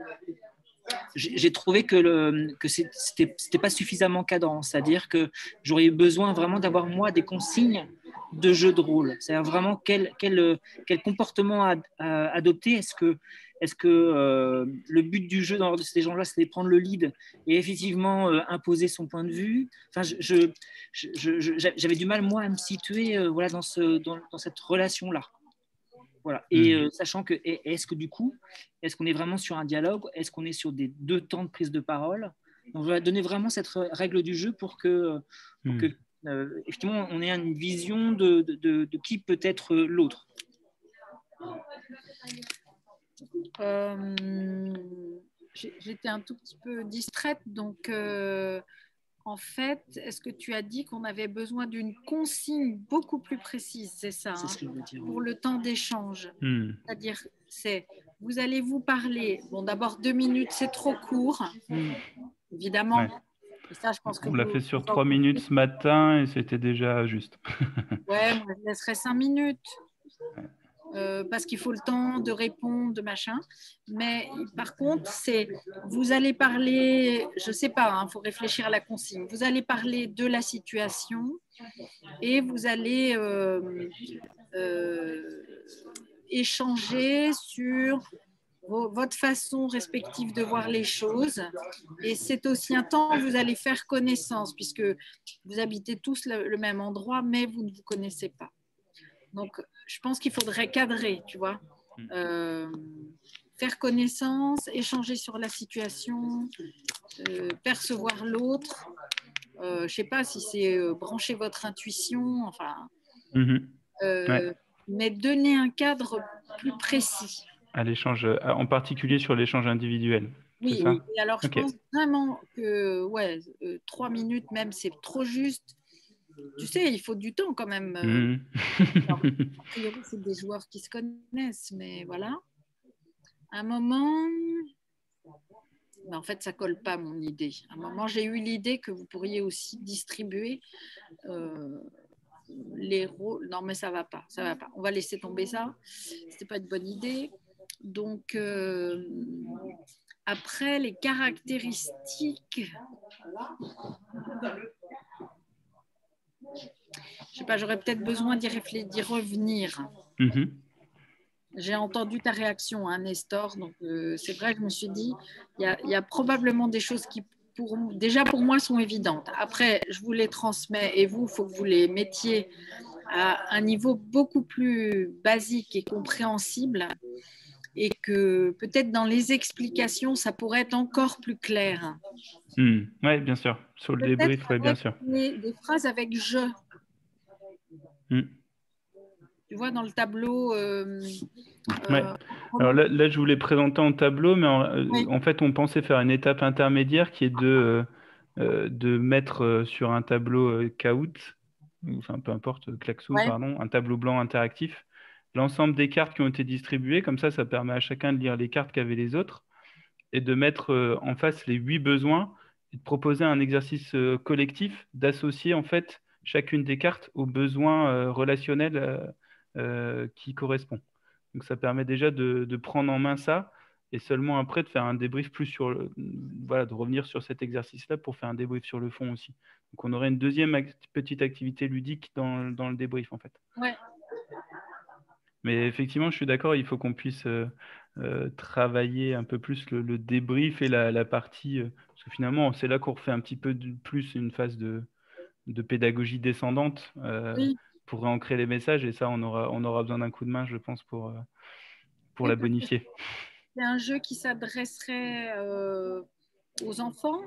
j'ai trouvé que c'était pas suffisamment cadrant. C'est-à-dire que j'aurais eu besoin vraiment d'avoir, moi, des consignes de jeu de rôle. C'est-à-dire vraiment quel comportement adopter. Est-ce que le but du jeu dans ces gens-là, c'est de prendre le lead et effectivement imposer son point de vue? Enfin, j'avais du mal, moi, à me situer voilà, dans cette relation-là. Voilà. Et sachant que, est-ce que du coup, est-ce qu'on est vraiment sur un dialogue? Est-ce qu'on est sur des 2 temps de prise de parole? Donc, je vais donner vraiment cette règle du jeu pour que effectivement, on ait une vision de qui peut être l'autre. J'étais un tout petit peu distraite, donc en fait, est-ce que tu as dit qu'on avait besoin d'une consigne beaucoup plus précise, c'est ça, c'est ce que je veux dire, pour le temps d'échange? C'est-à-dire, vous allez vous parler. Bon, d'abord 2 minutes, c'est trop court, évidemment. Ouais. Et ça, je pense que on l'a fait sur 3 minutes ce matin et c'était déjà juste. Ouais, moi, je laisserai 5 minutes. Parce qu'il faut le temps de répondre, de machin. Mais par contre, vous allez parler, je ne sais pas, faut réfléchir à la consigne. Vous allez parler de la situation et vous allez échanger sur votre façon respective de voir les choses. Et c'est aussi un temps où vous allez faire connaissance, puisque vous habitez tous le même endroit, mais vous ne vous connaissez pas. Donc, je pense qu'il faudrait cadrer, tu vois. Faire connaissance, échanger sur la situation, percevoir l'autre. Je ne sais pas si c'est brancher votre intuition, enfin. Mais donner un cadre plus précis. À l'échange, en particulier sur l'échange individuel. Oui, oui. Et alors je pense vraiment que 3 minutes même, c'est trop juste. Tu sais, il faut du temps quand même. Alors, a priori, c'est des joueurs qui se connaissent, mais voilà. un moment, mais en fait, ça colle pas à mon idée. À un moment, j'ai eu l'idée que vous pourriez aussi distribuer les rôles. Non, mais ça va pas, ça va pas. On va laisser tomber ça. C'était pas une bonne idée. Donc, après, les caractéristiques. Je sais pas, j'aurais peut-être besoin d'y revenir. Mhm. J'ai entendu ta réaction, hein, Nestor. Donc, c'est vrai, je me suis dit, il y a probablement des choses qui, déjà pour moi, sont évidentes. Après, je vous les transmets et vous, il faut que vous les mettiez à un niveau beaucoup plus basique et compréhensible. Et que peut-être dans les explications, ça pourrait être encore plus clair. Oui, bien sûr. Sur le débrief, oui, bien sûr. Des phrases avec « je ». Tu vois, dans le tableau. Ouais. Alors là, je voulais présenter en tableau, mais en fait, on pensait faire une étape intermédiaire qui est de mettre sur un tableau Kahoot, enfin peu importe, Klaxoon, pardon, un tableau blanc interactif, l'ensemble des cartes qui ont été distribuées. Comme ça permet à chacun de lire les cartes qu'avaient les autres et de mettre en face les 8 besoins et de proposer un exercice collectif d'associer en fait chacune des cartes aux besoins relationnels qui correspondent. Donc ça permet déjà de prendre en main ça et seulement après de faire un débrief plus sur voilà, de revenir sur cet exercice-là pour faire un débrief sur le fond aussi. Donc on aurait une deuxième petite activité ludique dans le débrief en fait. Ouais. Mais effectivement, je suis d'accord, il faut qu'on puisse travailler un peu plus le débrief et la partie, parce que finalement, c'est là qu'on refait un petit peu plus une phase de pédagogie descendante Oui. pour réancrer les messages, et ça, on aura besoin d'un coup de main, je pense, pour la bonifier. C'est un jeu qui s'adresserait aux enfants.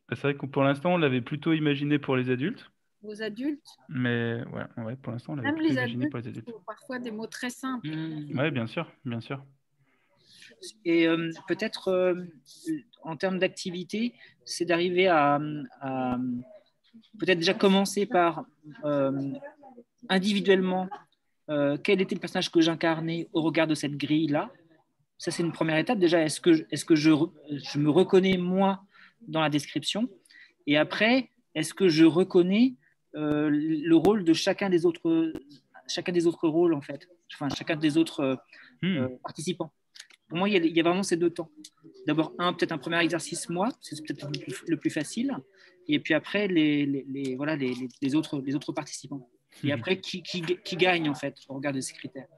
C'est vrai que pour l'instant, on l'avait plutôt imaginé pour les adultes. Aux adultes. Mais ouais, pour l'instant, on l'avait plutôt imaginé pour les adultes. Parfois des mots très simples. Oui, bien sûr, bien sûr. Et peut-être en termes d'activité, c'est d'arriver à peut-être déjà commencer par individuellement quel était le personnage que j'incarnais au regard de cette grille-là. Ça, c'est une première étape. Déjà, est-ce que je me reconnais moi dans la description? Et après, est-ce que je reconnais le rôle de chacun des autres rôles, en fait, enfin, chacun des autres participants? Pour moi, il y a vraiment ces deux temps. D'abord, peut-être un premier exercice, moi, c'est peut-être le plus facile. Et puis après, les autres participants. Et après, qui gagne, en fait, au regard de ces critères.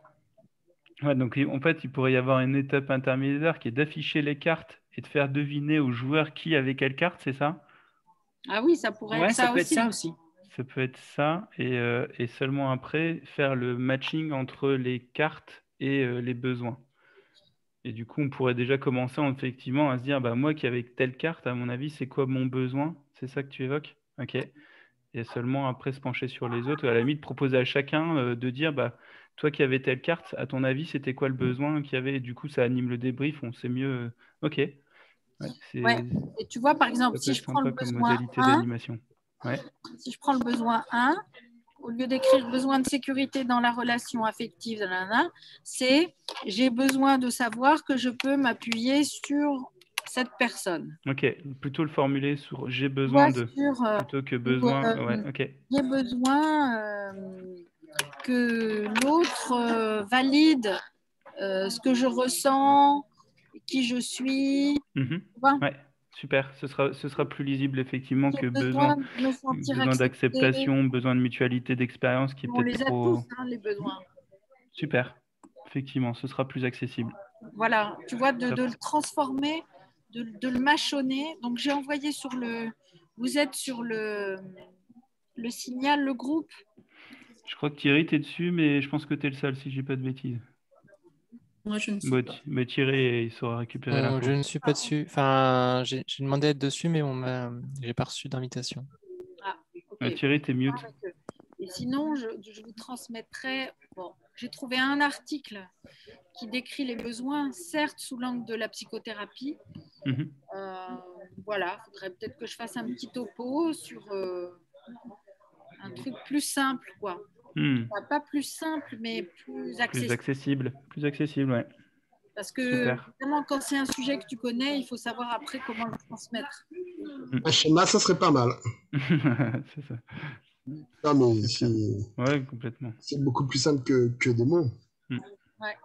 Ouais, donc en fait, il pourrait y avoir une étape intermédiaire qui est d'afficher les cartes et de faire deviner aux joueurs qui avait quelle carte, c'est ça? Ah oui, ça pourrait être ça aussi. Ça peut être ça, et seulement après, faire le matching entre les cartes et les besoins. Et du coup, on pourrait déjà commencer effectivement à se dire, bah, moi qui avec telle carte, à mon avis, c'est quoi mon besoin? C'est ça que tu évoques? Ok. Et seulement après se pencher sur les autres, à la limite proposer à chacun de dire, bah, toi qui avais telle carte, à ton avis, c'était quoi le besoin qu'il y avait? Et du coup, ça anime le débrief, on sait mieux. Ok. Ouais. Et tu vois, par exemple, si je prends le besoin 1, si je prends le besoin 1, au lieu d'écrire besoin de sécurité dans la relation affective, c'est j'ai besoin de savoir que je peux m'appuyer sur cette personne. Ok, plutôt le formuler sur j'ai besoin de plutôt que besoin. Ok. J'ai besoin que l'autre valide ce que je ressens, qui je suis. Ouais, super. Ce sera plus lisible effectivement que besoin d'acceptation, besoin de mutualité, d'expérience qui est peut-être trop. On les a tous, hein, les besoins. Super. Effectivement, ce sera plus accessible. Voilà, tu vois, de le transformer, de le mâchonner. Donc, j'ai envoyé sur le... Vous êtes sur le signal, le groupe. Je crois que Thierry, tu es dessus, mais je pense que tu es le seul, si je dis pas de bêtises. Moi, je ne suis pas. Mais Thierry, il saura récupérer l'info. Je ne suis pas dessus. Enfin, j'ai demandé à être dessus, mais j'ai pas reçu d'invitation. Ah, okay. Thierry, tu es mute. Et sinon, je vous transmettrai... Bon, j'ai trouvé un article qui décrit les besoins, certes sous l'angle de la psychothérapie. Voilà, il faudrait peut-être que je fasse un petit topo sur un truc plus simple, quoi. Pas plus simple, mais plus accessible. Plus accessible, ouais. Parce que vraiment, quand c'est un sujet que tu connais, il faut savoir après comment le transmettre. Un schéma, ça serait pas mal. C'est ça. Non, mais Ouais, complètement. c'est beaucoup plus simple que des mots. Ouais.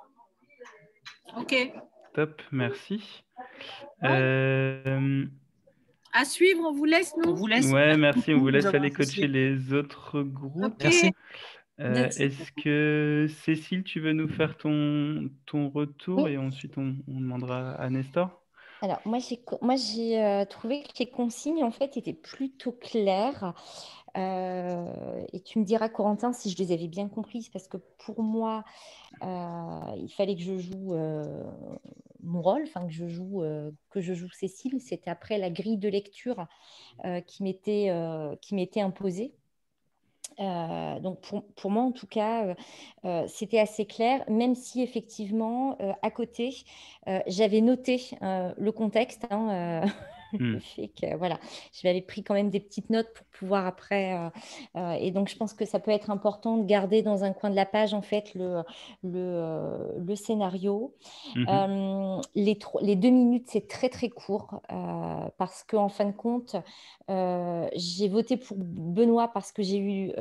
Ok. Top, merci. À suivre, on vous laisse, nous. On vous laisse. Ouais, merci. On vous laisse Nous aller avons coacher les autres groupes. Ok. Merci. Est-ce que Cécile, tu veux nous faire ton retour Oui. et ensuite on demandera à Nestor? Alors, moi, j'ai trouvé que les consignes, en fait, étaient plutôt claires. Et tu me diras, Corentin, si je les avais bien comprises, parce que pour moi, il fallait que je joue mon rôle, enfin que je joue Cécile. C'était après la grille de lecture qui m'était imposée. Donc pour moi, en tout cas, c'était assez clair, même si effectivement, à côté, j'avais noté le contexte, le fait que voilà, je m'avais pris quand même des petites notes pour pouvoir après. Et donc, je pense que ça peut être important de garder dans un coin de la page, en fait, le scénario. Les 2 minutes, c'est très, très court parce qu'en fin de compte, j'ai voté pour Benoît parce que j'ai eu...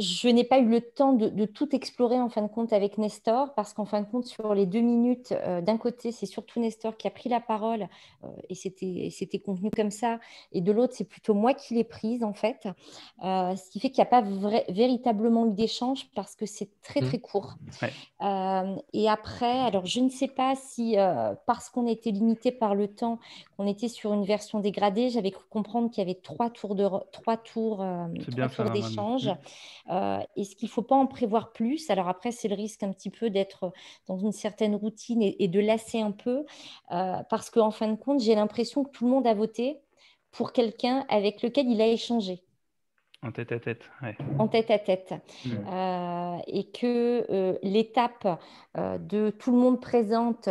je n'ai pas eu le temps de tout explorer en fin de compte avec Nestor, parce qu'en fin de compte, sur les 2 minutes, d'un côté, c'est surtout Nestor qui a pris la parole, et c'était contenu comme ça, et de l'autre, c'est plutôt moi qui l'ai prise, en fait. Ce qui fait qu'il n'y a pas véritablement eu d'échange, parce que c'est très, très court. Ouais. Et après, alors je ne sais pas si, parce qu'on était limité par le temps, qu'on était sur une version dégradée, j'avais cru comprendre qu'il y avait 3 tours d'échange. Est-ce qu'il ne faut pas en prévoir plus? Alors après, c'est le risque un petit peu d'être dans une certaine routine et de lasser un peu, parce qu'en fin de compte, j'ai l'impression que tout le monde a voté pour quelqu'un avec lequel il a échangé. En tête à tête, ouais. En tête à tête. Et que l'étape de tout le monde présente,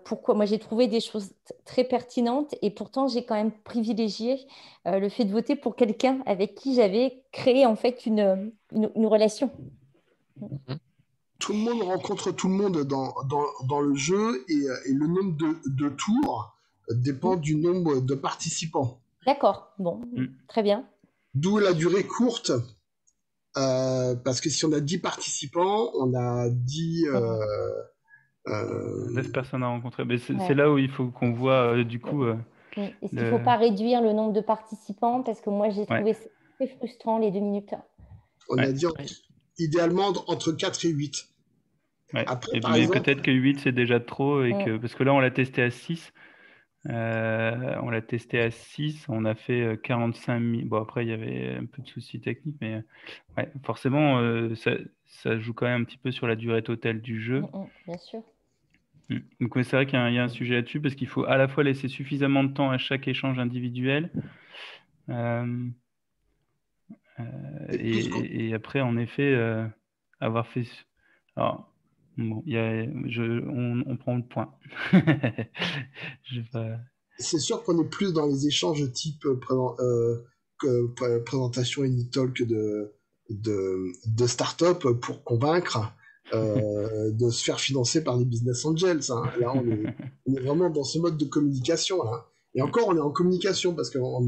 pourquoi moi j'ai trouvé des choses très pertinentes, et pourtant j'ai quand même privilégié le fait de voter pour quelqu'un avec qui j'avais créé en fait une relation. Tout le monde rencontre tout le monde dans le jeu, et le nombre de tours dépend du nombre de participants. D'accord, bon, très bien. D'où la durée courte, parce que si on a 10 participants, on a 10... 9 personnes à rencontrer. Mais c'est Ouais. là où il faut qu'on voit du coup. Est-ce qu'il ne faut pas réduire le nombre de participants? Parce que moi, j'ai trouvé ça très frustrant, les 2 minutes. On a dit idéalement entre 4 et 8. Ouais. Après, par mais exemple... peut-être que 8 c'est déjà trop, parce que là on l'a testé à 6. On l'a testé à 6, on a fait 45 000. Bon, après il y avait un peu de soucis techniques, mais ouais, forcément ça joue quand même un petit peu sur la durée totale du jeu. Bien sûr. Donc c'est vrai qu'il y a un sujet là-dessus, parce qu'il faut à la fois laisser suffisamment de temps à chaque échange individuel, et après en effet avoir fait... Alors, bon, on prend le point. C'est sûr qu'on est plus dans les échanges type présentation et talk de start-up pour convaincre de se faire financer par des business angels. Hein. Là, on est vraiment dans ce mode de communication. Là. Et encore, on est en communication, parce qu'en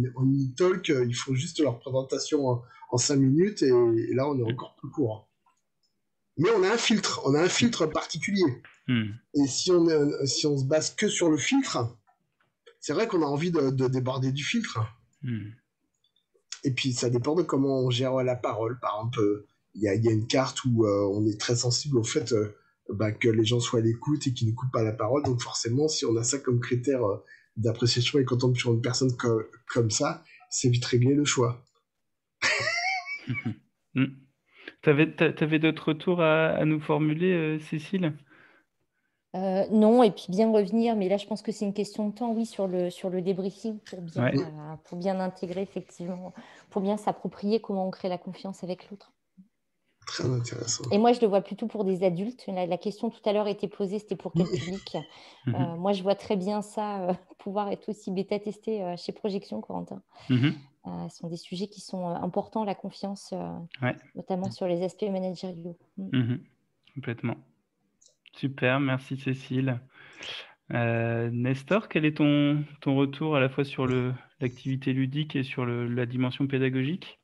talk, il faut juste leur présentation en 5 minutes, et là, on est encore plus court. Mais on a un filtre particulier. Et si on se base que sur le filtre, c'est vrai qu'on a envie de déborder du filtre. Et puis, ça dépend de comment on gère la parole. Par exemple, il y a une carte où on est très sensible au fait que les gens soient à l'écoute et qu'ils ne coupent pas la parole. Donc, forcément, si on a ça comme critère d'appréciation et qu'on tombe sur une personne comme ça, c'est vite réglé le choix. T'avais d'autres retours à nous formuler, Cécile? Non, et puis bien revenir, mais là je pense que c'est une question de temps, oui, sur le débriefing, pour bien intégrer, effectivement, pour bien s'approprier comment on crée la confiance avec l'autre. Très intéressant. Et moi je le vois plutôt pour des adultes. La question tout à l'heure était posée, c'était pour quel public? Moi je vois très bien ça pouvoir être aussi bêta-testé chez Projection, Corentin. Ce sont des sujets qui sont importants, la confiance, notamment sur les aspects managériaux. Complètement. Super, merci Cécile. Nestor, quel est ton retour à la fois sur l'activité ludique et sur la dimension pédagogique?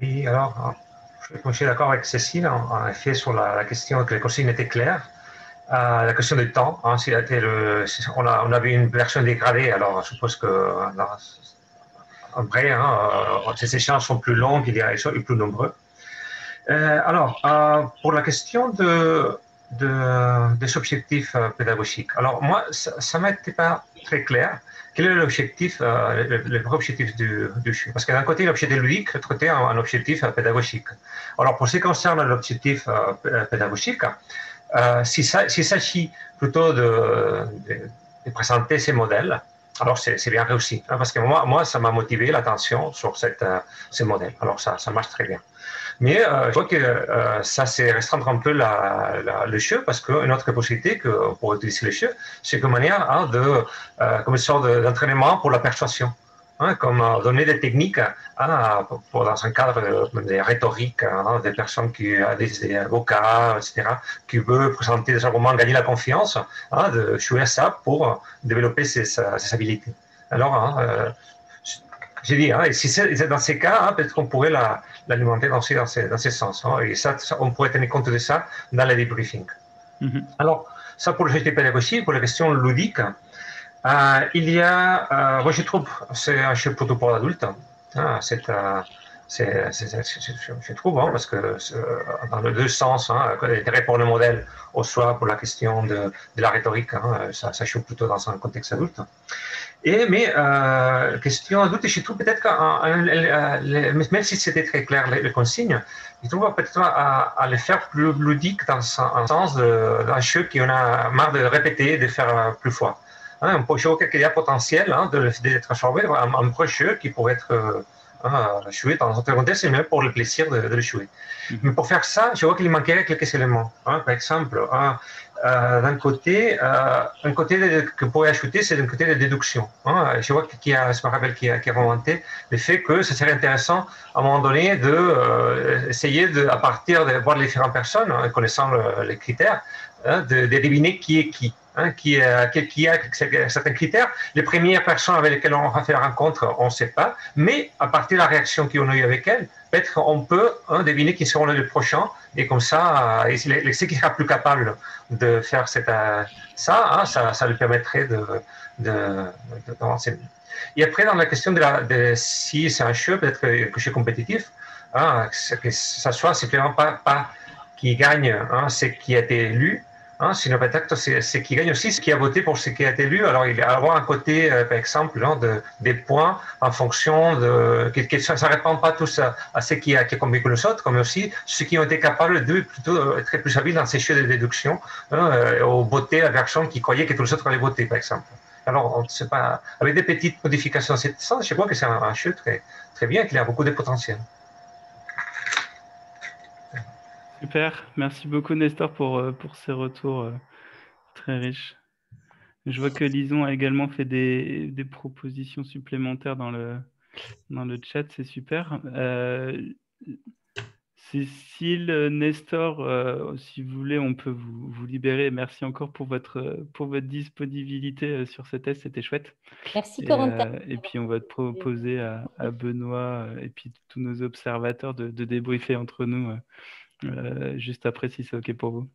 Oui, alors, je suis d'accord avec Cécile, en effet, sur la question que les consignes étaient claires. La question du temps, hein, on avait une version dégradée, alors je suppose que en vrai, ces échanges sont plus longs, ils sont plus nombreux. Pour la question des objectifs pédagogiques, alors moi, ça m'était pas très clair. Quel est l'objectif, le vrai objectif du CHU? Parce que d'un côté, l'objectif ludique, de l'autre côté, un objectif pédagogique. Alors, pour ce qui concerne l'objectif pédagogique, s'il s'agit plutôt de présenter ces modèles, alors c'est bien réussi, hein, parce que moi, ça m'a motivé l'attention sur ces modèles. Alors, ça marche très bien. Mais je vois que ça, c'est restreindre un peu le jeu, parce qu'une autre possibilité pour utiliser le jeu, c'est une manière comme une sorte d'entraînement pour la persuasion. Hein, comme donner des techniques dans un cadre de rhétorique, hein, des personnes des avocats, etc., qui veulent présenter des arguments, gagner la confiance, hein, de jouer à ça pour développer ses habilités. Alors, j'ai dit, hein, et si c'est dans ces cas, hein, peut-être qu'on pourrait l'alimenter dans ces sens. Hein, et ça, on pourrait tenir compte de ça dans les debriefings. Alors, ça pour le GT pédagogique, pour les questions ludiques, il y a, moi je trouve, c'est un jeu plutôt pour l'adultes. Hein, je trouve, hein, parce que dans les deux sens, hein, l'intérêt pour le modèle, ou soit pour la question de la rhétorique, hein, ça joue plutôt dans un contexte adulte. Mais question adulte, je trouve peut-être que même si c'était très clair les consignes, je trouve peut-être à les faire plus ludiques dans un sens d'un jeu qu'on a marre de répéter, de faire plus fois. Hein, un jeu qu'il y a potentiel de transformer en un vrai jeu qui pourrait être joué dans un autre contexte et même pour le plaisir de le jouer. Mais pour faire ça, je vois qu'il manquerait quelques éléments. Hein, par exemple, d'un côté, un côté que pourrait ajouter, c'est d'un côté de déduction. Hein. Je vois je me rappelle qui a remonté le fait que ce serait intéressant à un moment donné d'essayer à partir de voir les différentes personnes, hein, connaissant les critères, hein, de deviner qui est qui. Hein, qui a certains critères. Les premières personnes avec lesquelles on a fait la rencontre, on ne sait pas, mais à partir de la réaction qu'on a eue avec elles, peut-être qu'on peut deviner qui seront les prochains, et comme ça, ceux qui sera plus capable de faire ça lui permettrait d'avancer. Et après, dans la question de si c'est un jeu, peut-être que je suis compétitif, hein, que ça soit simplement pas qui gagne ce qui a été élu, hein, sinon peut-être c'est qui gagne aussi, ce qui a voté pour ce qui a été élu. Alors il va y avoir un côté, par exemple, des points en fonction que ça ne répond pas tous à ceux qui ont convaincu les autres, comme aussi ceux qui ont été capables de plutôt être plus habiles dans ces jeux de déduction, ou voter la personne qui croyait que tous les autres allaient voter, par exemple. Alors, on ne sait pas, avec des petites modifications dans ce sens, je crois que c'est un jeu très, très bien et qu'il a beaucoup de potentiel. Super, merci beaucoup Nestor pour ces retours très riches. Je vois que Lison a également fait des propositions supplémentaires dans le chat, c'est super. Cécile, Nestor, si vous voulez, on peut vous libérer. Merci encore pour votre disponibilité sur ce test, c'était chouette. Merci Corentin. Et puis on va te proposer à Benoît et puis tous nos observateurs de débriefer entre nous juste après, si c'est OK pour vous.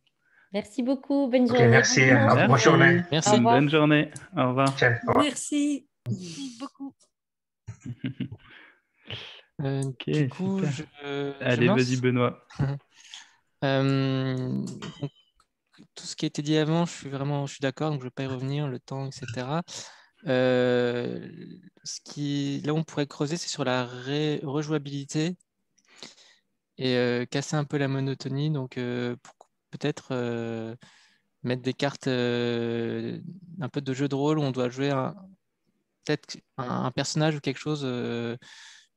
Merci beaucoup, bonne journée. Merci, bonne journée. Merci. Bonne journée, au revoir. Tiens, au revoir. Merci. Merci beaucoup. Ok, Du coup, allez, vas-y Benoît. Donc, tout ce qui a été dit avant, je suis d'accord, donc je ne vais pas y revenir, le temps, etc. Là où on pourrait creuser, c'est sur la rejouabilité et casser un peu la monotonie. Donc, peut-être mettre des cartes, un peu de jeu de rôle où on doit jouer peut-être un personnage ou quelque chose,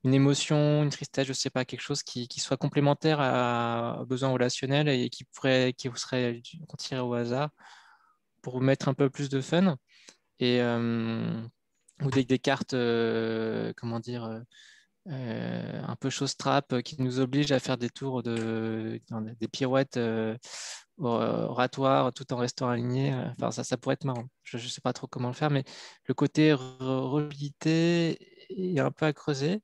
une émotion, une tristesse, je ne sais pas, quelque chose qui soit complémentaire aux besoins relationnels et qui vous serait tiré au hasard pour vous mettre un peu plus de fun. Et, ou des cartes, comment dire, un peu show-strap qui nous obligent à faire des tours des pirouettes oratoire tout en restant aligné. Enfin, ça pourrait être marrant. Je ne sais pas trop comment le faire, mais le côté reliabilité est un peu à creuser.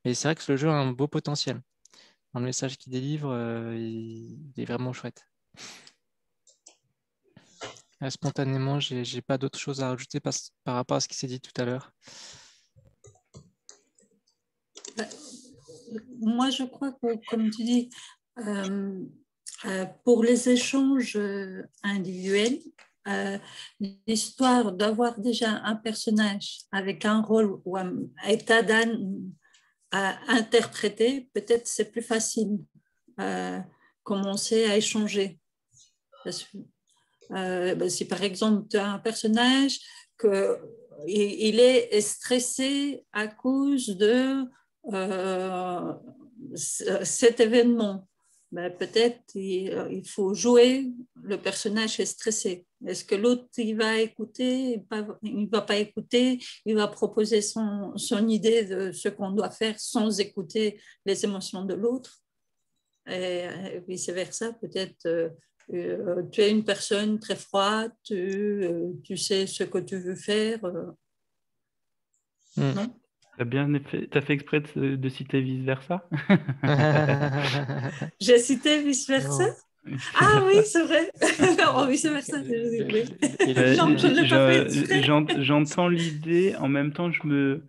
Et c'est vrai que le jeu a un beau potentiel. Dans le message qu'il délivre, il est vraiment chouette. Spontanément, j'ai pas d'autre chose à rajouter par rapport à ce qui s'est dit tout à l'heure. Moi, je crois que, comme tu dis, pour les échanges individuels, l'histoire d'avoir déjà un personnage avec un rôle ou un état d'âme à interpréter, peut-être c'est plus facile commencer à échanger. Parce que, si par exemple tu as un personnage il est stressé à cause de cet événement, peut-être il faut jouer, le personnage est stressé. Est-ce que l'autre il va écouter? Il ne va pas écouter, il va proposer son idée de ce qu'on doit faire sans écouter les émotions de l'autre. Et vice-versa, peut-être tu es une personne très froide, tu sais ce que tu veux faire. Non? T'as fait exprès de citer vice-versa? J'ai cité vice-versa? Ah oui, c'est vrai. Oh, vice-versa. Non, je ne l'ai pas fait exprès. J'entends l'idée, en même temps, j'ai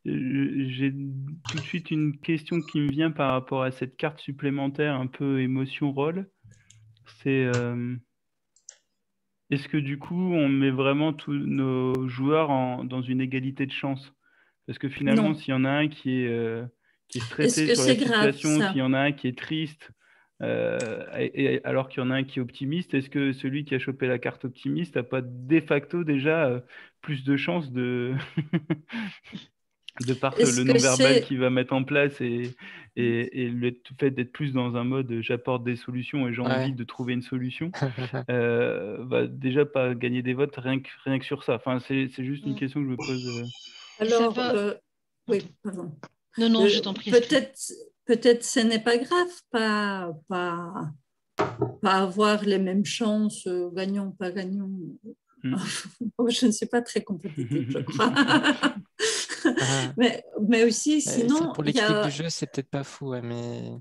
tout de suite une question qui me vient par rapport à cette carte supplémentaire un peu émotion-rôle. C'est est-ce que du coup, on met vraiment tous nos joueurs dans une égalité de chance? Parce que finalement, s'il y en a un qui est stressé sur la situation, s'il y en a un qui est triste, alors qu'il y en a un qui est optimiste, est-ce que celui qui a chopé la carte optimiste n'a pas de facto déjà plus de chances de par le non-verbal qu'il va mettre en place et le fait d'être plus dans un mode j'apporte des solutions et j'ai envie de trouver une solution, va déjà pas gagner des votes rien que sur ça. Enfin, c'est juste une question que je me pose. Alors, oui, pardon. Non, je t'en prie. Peut-être ce n'est pas grave, pas avoir les mêmes chances, gagnant, pas gagnant. Je ne suis pas très compétitive, je crois. mais aussi, sinon... Pour l'équilibre du jeu, c'est peut-être pas fou, mais...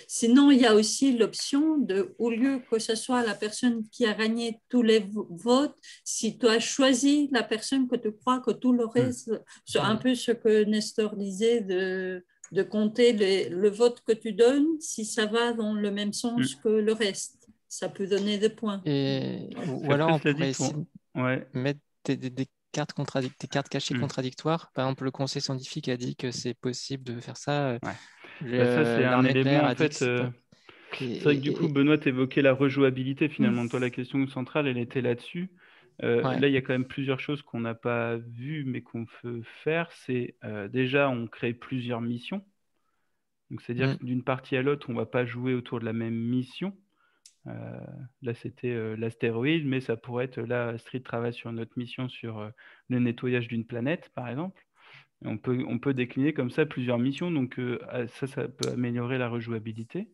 Sinon, il y a aussi l'option de, au lieu que ce soit la personne qui a gagné tous les votes, si tu as choisi la personne que tu crois que tout le reste, c'est un peu ce que Nestor disait de compter le vote que tu donnes, si ça va dans le même sens que le reste. Ça peut donner des points. Ou alors, on pourrait essayer de mettre des cartes cachées contradictoires. Par exemple, le conseil scientifique a dit que c'est possible de faire ça. Ça, c'est un élément, en fait. C'est vrai que du coup, Benoît évoquait la rejouabilité, finalement. Toi, la question centrale, elle était là-dessus. Là, il y a quand même plusieurs choses qu'on n'a pas vues, mais qu'on peut faire. C'est déjà, on crée plusieurs missions. Donc, c'est-à-dire que d'une partie à l'autre, on ne va pas jouer autour de la même mission. Là, c'était l'astéroïde, mais ça pourrait être là, Astrid travaille sur notre mission sur le nettoyage d'une planète, par exemple. Et on peut décliner comme ça plusieurs missions, donc ça peut améliorer la rejouabilité.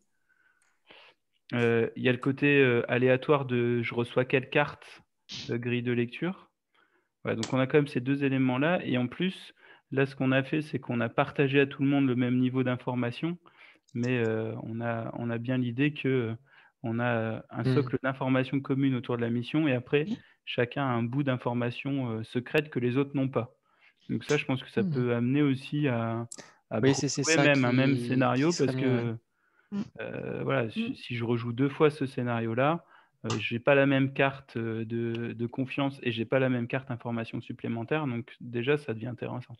Il y a le côté aléatoire de je reçois quelle carte grille de lecture. Voilà, donc on a quand même ces deux éléments-là, et en plus, là, ce qu'on a fait, c'est qu'on a partagé à tout le monde le même niveau d'information, mais on a bien l'idée que on a un socle d'informations communes autour de la mission et après, chacun a un bout d'informations secrètes que les autres n'ont pas. Donc ça, je pense que ça peut amener aussi à trouver même un même scénario parce que voilà, si je rejoue 2 fois ce scénario-là, j'ai pas la même carte de confiance et j'ai pas la même carte information supplémentaire. Donc déjà, ça devient intéressant.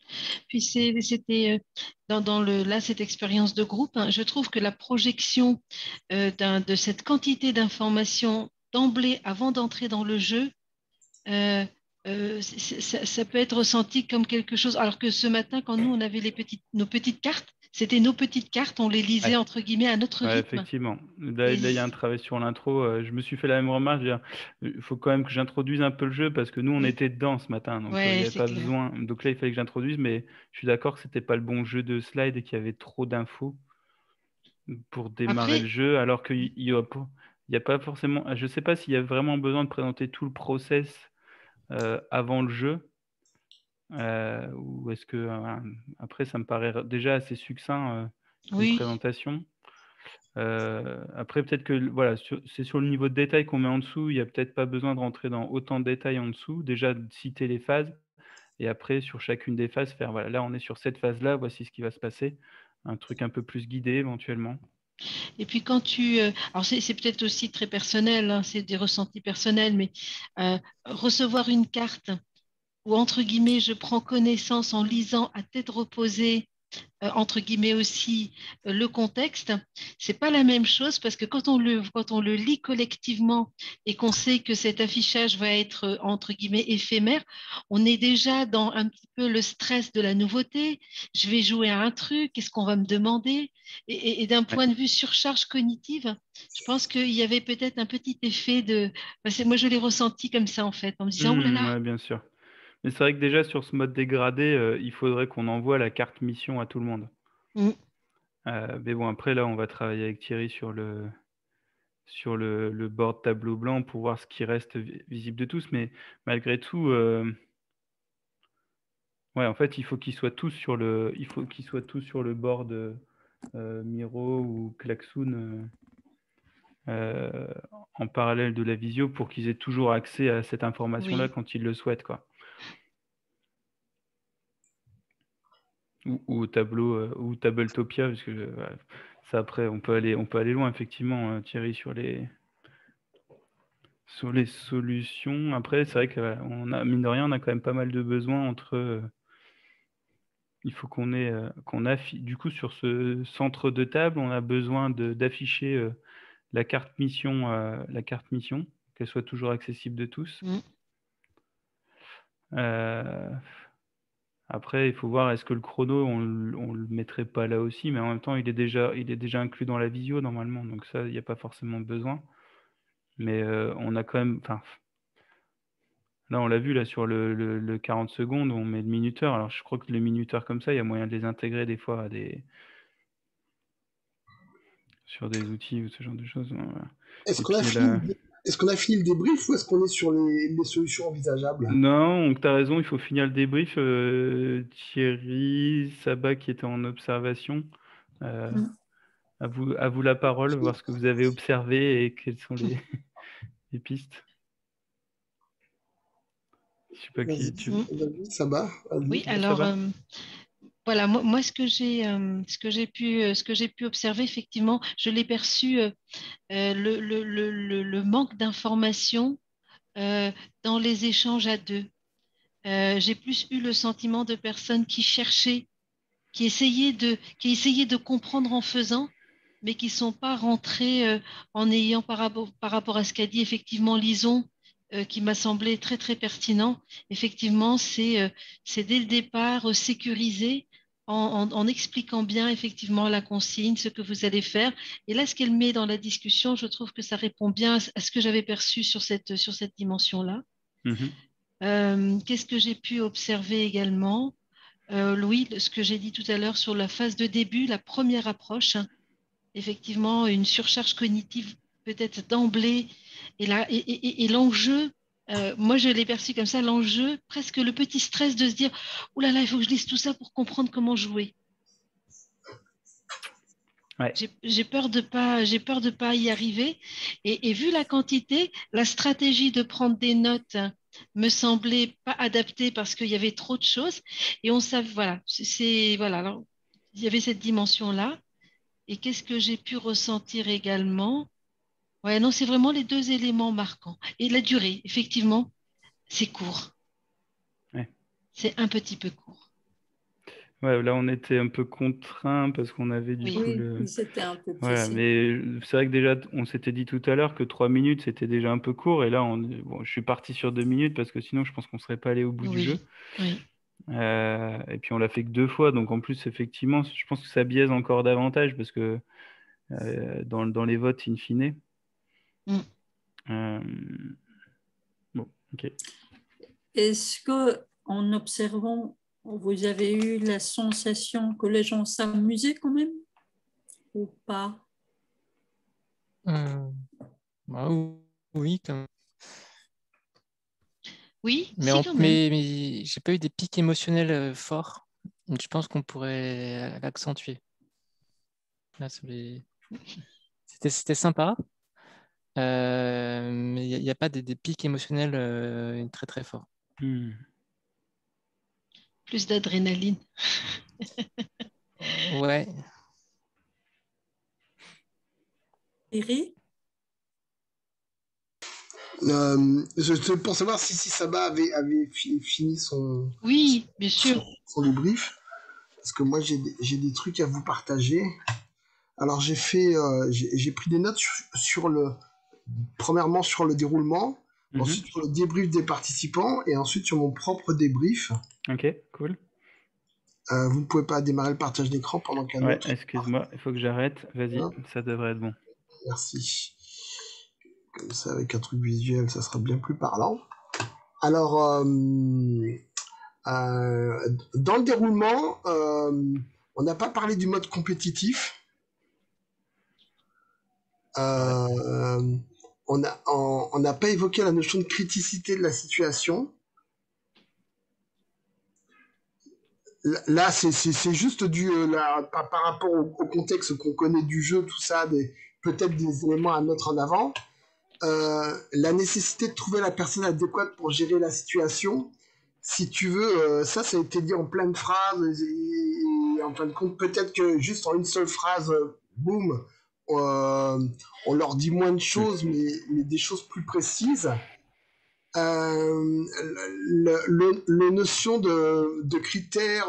Puis c'était là cette expérience de groupe, hein, je trouve que la projection de cette quantité d'informations d'emblée avant d'entrer dans le jeu, ça peut être ressenti comme quelque chose. Alors que ce matin, quand nous on avait nos petites cartes, c'était nos petites cartes, on les lisait entre guillemets à notre rythme. Effectivement. Là, il y a un travail sur l'intro. Je me suis fait la même remarque. Il faut quand même que j'introduise un peu le jeu parce que nous, on était dedans ce matin. Donc, il n'y avait pas besoin. Donc là, il fallait que j'introduise. Mais je suis d'accord que ce n'était pas le bon jeu de slide et qu'il y avait trop d'infos pour démarrer le jeu. Alors qu'il y a il n'y a pas forcément. Je ne sais pas s'il y a vraiment besoin de présenter tout le process avant le jeu. Ou est-ce que après, ça me paraît déjà assez succinct comme Oui. présentation. Après, peut-être que voilà, c'est sur le niveau de détail qu'on met en dessous. Il n'y a peut-être pas besoin de rentrer dans autant de détails en dessous. Déjà, de citer les phases. Et après, sur chacune des phases, faire voilà, là, on est sur cette phase-là, voici ce qui va se passer. Un truc un peu plus guidé éventuellement. Et puis quand alors c'est peut-être aussi très personnel, hein, c'est des ressentis personnels, mais recevoir une carte où, entre guillemets, je prends connaissance en lisant à tête reposée, entre guillemets aussi, le contexte, c'est pas la même chose parce que quand on le lit collectivement et qu'on sait que cet affichage va être, entre guillemets, éphémère, on est déjà dans un petit peu le stress de la nouveauté. Je vais jouer à un truc, qu'est-ce qu'on va me demander? Et d'un point de vue surcharge cognitive, je pense qu'il y avait peut-être un petit effet de... moi, je l'ai ressenti comme ça, en fait, en me disant, oh là là. Ouais, bien sûr. Mais c'est vrai que déjà, sur ce mode dégradé, il faudrait qu'on envoie la carte mission à tout le monde. Mais bon, après, là, on va travailler avec Thierry sur le board tableau blanc pour voir ce qui reste visible de tous. Mais malgré tout, ouais, en fait, il faut qu'ils soient tous sur le board Miro ou Klaxoon en parallèle de la visio pour qu'ils aient toujours accès à cette information-là quand ils le souhaitent, quoi. Ou au tableau ou Tabletopia, parce que ça après on peut aller loin effectivement, Thierry, sur les solutions. Après, c'est vrai qu'on a, mine de rien, on a quand même pas mal de besoins entre. Il faut qu'on affiche. Du coup, sur ce centre de table, on a besoin d'afficher la carte mission, qu'elle soit toujours accessible de tous. Après, il faut voir, est-ce que le chrono, on le mettrait pas là aussi, mais en même temps, il est déjà inclus dans la visio normalement, donc ça, il n'y a pas forcément besoin. Mais on a quand même, enfin, là, on l'a vu là sur le 40 secondes, on met le minuteur. Alors, je crois que les minuteurs comme ça, il y a moyen de les intégrer des fois sur des outils ou ce genre de choses. Voilà. Est-ce qu'on a fini le débrief ou est-ce qu'on est sur les solutions envisageables? Non, tu as raison, il faut finir le débrief. Thierry, Sabat qui était en observation. À vous la parole, voir ce que vous avez observé et quelles sont les pistes. Je sais pas qui tu veux. Sabat. Oui, alors voilà, moi ce que j'ai pu observer, effectivement, je l'ai perçu le manque d'informations dans les échanges à deux. J'ai plus eu le sentiment de personnes qui cherchaient, qui essayaient de comprendre en faisant, mais qui ne sont pas rentrées en ayant, par rapport à ce qu'a dit effectivement Lison, qui m'a semblé très très pertinent. Effectivement, c'est dès le départ sécurisé en expliquant bien effectivement la consigne, ce que vous allez faire. Et là, ce qu'elle met dans la discussion, je trouve que ça répond bien à ce que j'avais perçu sur cette dimension-là. Qu'est-ce que j'ai pu observer également? Louis, ce que j'ai dit tout à l'heure sur la phase de début, la première approche, hein, effectivement, une surcharge cognitive peut-être d'emblée. Et l'enjeu, moi je l'ai perçu comme ça, l'enjeu, presque le petit stress de se dire, oh là là, il faut que je lise tout ça pour comprendre comment jouer. Ouais. J'ai peur de pas y arriver. Et vu la quantité, la stratégie de prendre des notes me semblait pas adaptée parce qu'il y avait trop de choses. Et on savait, voilà, voilà. Alors, il y avait cette dimension-là. Et qu'est-ce que j'ai pu ressentir également? Ouais, non, c'est vraiment les deux éléments marquants. Et la durée, effectivement, c'est court. Ouais. C'est un petit peu court. Ouais, là, on était un peu contraint parce qu'on avait du coup Oui, c'était un peu voilà, précis. mais c'est vrai que déjà, on s'était dit tout à l'heure que 3 minutes, c'était déjà un peu court. Et là, je suis parti sur 2 minutes parce que sinon, je pense qu'on ne serait pas allé au bout du jeu. Oui. Et puis, on l'a fait que 2 fois. Donc, en plus, effectivement, je pense que ça biaise encore davantage parce que dans les votes, in fine. Bon, ok. Est-ce qu'en observant, vous avez eu la sensation que les gens s'amusaient quand même ou pas? Ah, oui, quand même. Oui, Mais, si, quand même. mais j'ai pas eu des pics émotionnels forts. Donc, je pense qu'on pourrait l'accentuer. Là, c'était sympa, mais il n'y a pas des pics émotionnels très très forts. Plus d'adrénaline. Ouais. Thierry? Pour savoir si Saba avait fini Oui, bien sûr. son débrief, parce que moi j'ai des trucs à vous partager. Alors j'ai pris des notes premièrement sur le déroulement, ensuite sur le débrief des participants et ensuite sur mon propre débrief. Ok, cool. Vous ne pouvez pas démarrer le partage d'écran pendant qu'un autre. Excuse-moi, il faut que j'arrête. Vas-y, ça devrait être bon. Merci. Comme ça, avec un truc visuel, ça sera bien plus parlant. Alors, dans le déroulement, on n'a pas parlé du mode compétitif. On n'a pas évoqué la notion de criticité de la situation. Là, c'est juste par rapport au contexte qu'on connaît du jeu, tout ça, peut-être des éléments à mettre en avant. La nécessité de trouver la personne adéquate pour gérer la situation. Si tu veux, ça a été dit en plein de phrases, et en fin de compte, peut-être que juste en une seule phrase, boum, on leur dit moins de choses, mais des choses plus précises. Le notion de critères,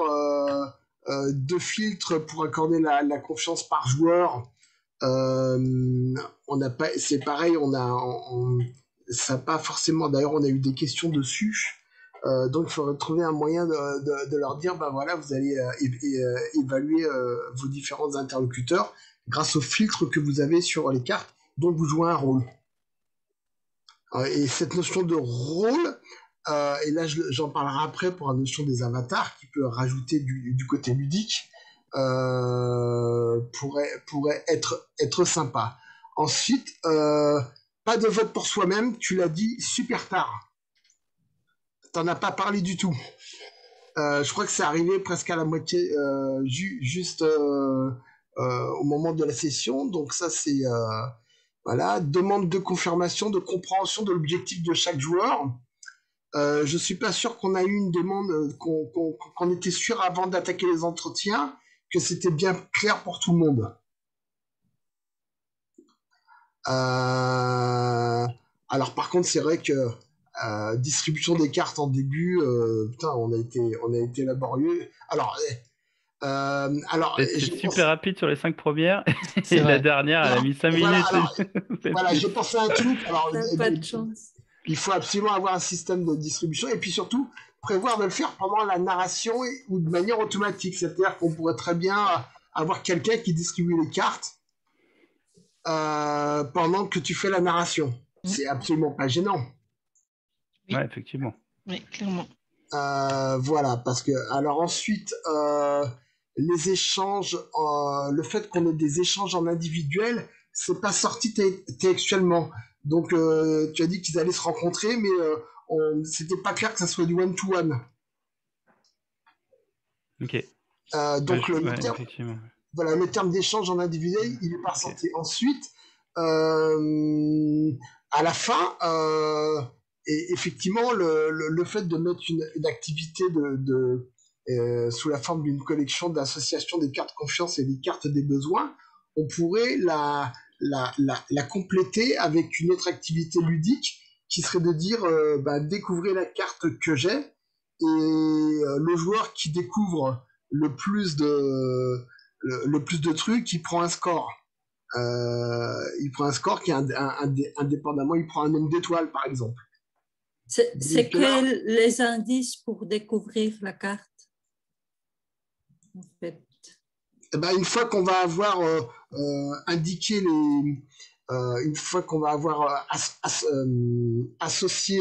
de filtres pour accorder la confiance par joueur, on n'a pas, c'est pareil, ça pas forcément. D'ailleurs, on a eu des questions dessus. Donc, il faudrait trouver un moyen de leur dire, ben voilà, vous allez évaluer vos différents interlocuteurs grâce aux filtres que vous avez sur les cartes dont vous jouez un rôle. Et cette notion de rôle, et là j'en parlerai après pour la notion des avatars qui peut rajouter du côté ludique, pourrait être sympa. Ensuite, pas de vote pour soi-même, tu l'as dit super tard. T'en as pas parlé du tout. Je crois que c'est arrivé presque à la moitié, juste au moment de la session. Donc ça, c'est voilà, demande de confirmation, de compréhension de l'objectif de chaque joueur. Je suis pas sûr qu'on a eu une demande, qu'on était sûr avant d'attaquer les entretiens que c'était bien clair pour tout le monde. Alors par contre, c'est vrai que distribution des cartes en début, putain, on a été laborieux. Alors, c'est super rapide sur les 5 premières et la dernière, elle a mis 5 minutes. Voilà, j'ai pensé à un truc. Alors, pas de chance. Il faut absolument avoir un système de distribution et puis surtout prévoir de le faire pendant la narration ou de manière automatique. C'est-à-dire qu'on pourrait très bien avoir quelqu'un qui distribue les cartes pendant que tu fais la narration. C'est absolument pas gênant. Oui. Ouais, effectivement. Oui, clairement. Voilà, parce que alors ensuite les échanges, le fait qu'on ait des échanges en individuel, c'est pas sorti textuellement. Donc tu as dit qu'ils allaient se rencontrer, mais c'était pas clair que ça soit du one-to-one. Ok. Donc le terme d'échange en individuel, il est pas sorti. Ensuite, à la fin, et effectivement, le fait de mettre une activité sous la forme d'une collection d'association des cartes confiance et des cartes des besoins, on pourrait la compléter avec une autre activité ludique qui serait de dire découvrez la carte que j'ai, et le joueur qui découvre le plus de trucs, il prend un score. Il prend un score qui est indépendamment, il prend un nombre d'étoiles par exemple. C'est que les indices pour découvrir la carte, en fait. Une fois qu'on va avoir indiqué une fois qu'on va avoir associé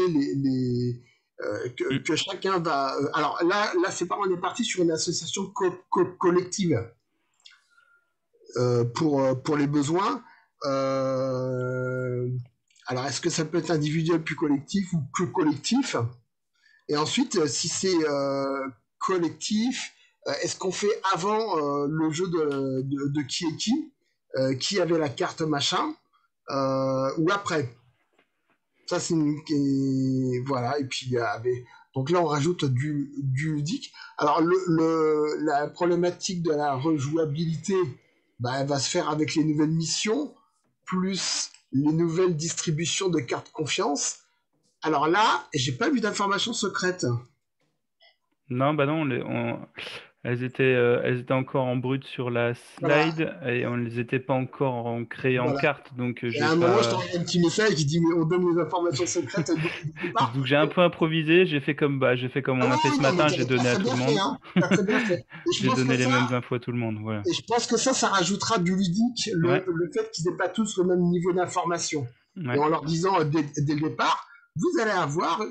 que chacun va. Alors là c'est pas, on est parti sur une association collective pour les besoins. Alors, est-ce que ça peut être individuel plus collectif ou que collectif? Et ensuite, si c'est collectif, est-ce qu'on fait avant le jeu de qui est qui avait la carte machin, ou après? Ça, c'est voilà. Et puis, donc là, on rajoute du ludique. Alors, la problématique de la rejouabilité, elle va se faire avec les nouvelles missions, plus les nouvelles distributions de cartes confiance. Alors là, j'ai pas vu d'informations secrètes. Non, bah non, elles étaient encore en brut sur la Voilà. slide et on ne les était pas encore créées en Voilà. carte, donc Et j'ai à un moment, je pas. t'envoie un petit message qui dit, mais on donne les informations secrètes dès le départ. Donc j'ai un peu improvisé, j'ai fait comme on a fait ce non, mais matin, j'ai donné à t'as tout bien le fait, monde. hein. T'as très bien fait. Et je J'ai pense donné que les mêmes ça, infos à tout le monde, voilà. et je pense que ça rajoutera du ludique, Ouais. le fait qu'ils n'aient pas tous le même niveau d'information. Ouais. Et en leur disant dès le départ, vous allez avoir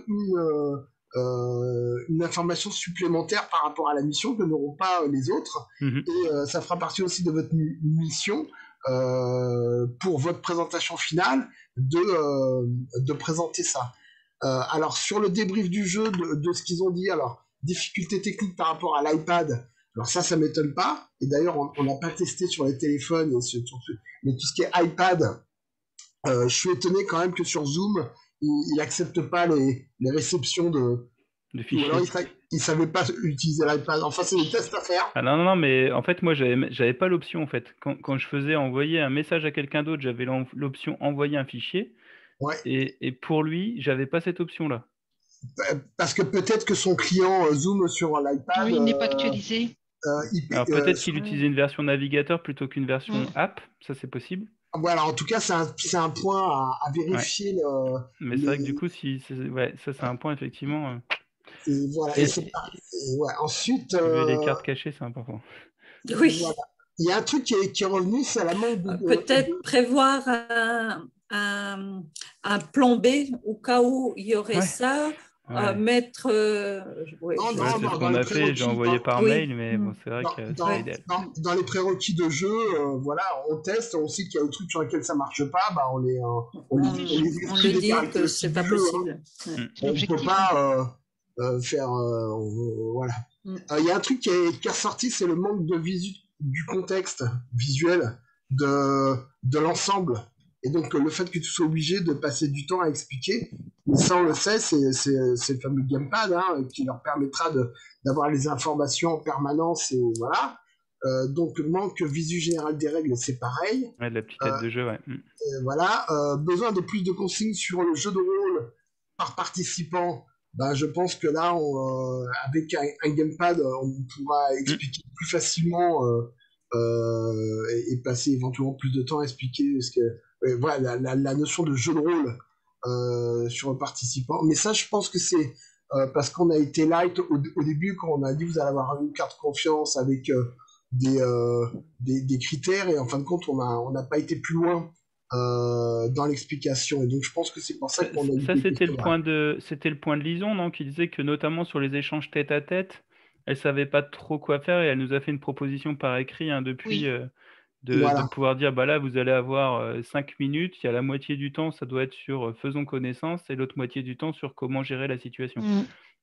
une information supplémentaire par rapport à la mission que n'auront pas les autres. Mhm. Et ça fera partie aussi de votre mission pour votre présentation finale de présenter ça. Alors, sur le débrief du jeu, de ce qu'ils ont dit, alors, difficulté technique par rapport à l'iPad, alors ça m'étonne pas. Et d'ailleurs, on n'a pas testé sur les téléphones, mais tout ce qui est iPad, je suis étonné quand même que sur Zoom, il accepte pas les réceptions de fichiers. Ou alors il savait pas utiliser l'iPad. Enfin, c'est des tests à faire. Ah non, mais en fait, moi, j'avais pas l'option, en fait. Quand je faisais envoyer un message à quelqu'un d'autre, j'avais l'option envoyer un fichier. Ouais. Et pour lui, j'avais pas cette option-là. Parce que peut-être que son client Zoom sur l'iPad... Oui, il n'est pas actualisé. Alors peut-être qu'il utilisait une version navigateur plutôt qu'une version app, ça c'est possible. Voilà, en tout cas, c'est un point à vérifier. Ouais. Mais c'est vrai que du coup, ça c'est un point effectivement. Et voilà. Ensuite. Les cartes cachées, c'est important. Oui. Voilà. Il y a un truc qui est revenu, c'est la manque de. Peut-être prévoir un plan B au cas où il y aurait ça. Mettre. C'est ce qu'on a fait, j'ai envoyé par mail, mais bon, c'est vrai que c'est pas idéal. Dans les prérequis de jeu, voilà, on teste, on sait qu'il y a des trucs sur lesquels ça marche pas, on le dit que c'est pas possible. On ne peut pas faire. Voilà. Il y a un truc qui est ressorti, c'est le manque de du contexte visuel de l'ensemble. Et donc, le fait que tu sois obligé de passer du temps à expliquer, mais ça, on le sait, c'est le fameux gamepad qui leur permettra d'avoir les informations en permanence. Et voilà. Donc, manque visu général des règles, c'est pareil. Ouais, de la petite tête de jeu, ouais. Voilà. Besoin de plus de consignes sur le jeu de rôle par participant. Je pense que là, avec un gamepad, on pourra expliquer plus facilement et passer éventuellement plus de temps à expliquer ce que... voilà, la notion de jeu de rôle sur le participant. Mais ça, je pense que c'est parce qu'on a été light au début, quand on a dit vous allez avoir une carte confiance avec des critères, et en fin de compte, on n'a pas été plus loin dans l'explication. Et donc, je pense que c'est pour ça qu'on a eu... Ça, c'était le point de Lison, non, qui disait que notamment sur les échanges tête-à-tête, elle savait pas trop quoi faire, et elle nous a fait une proposition par écrit depuis... Oui. De pouvoir dire, là, vous allez avoir 5 minutes, il y a la moitié du temps, ça doit être sur faisons connaissance, et l'autre moitié du temps sur comment gérer la situation.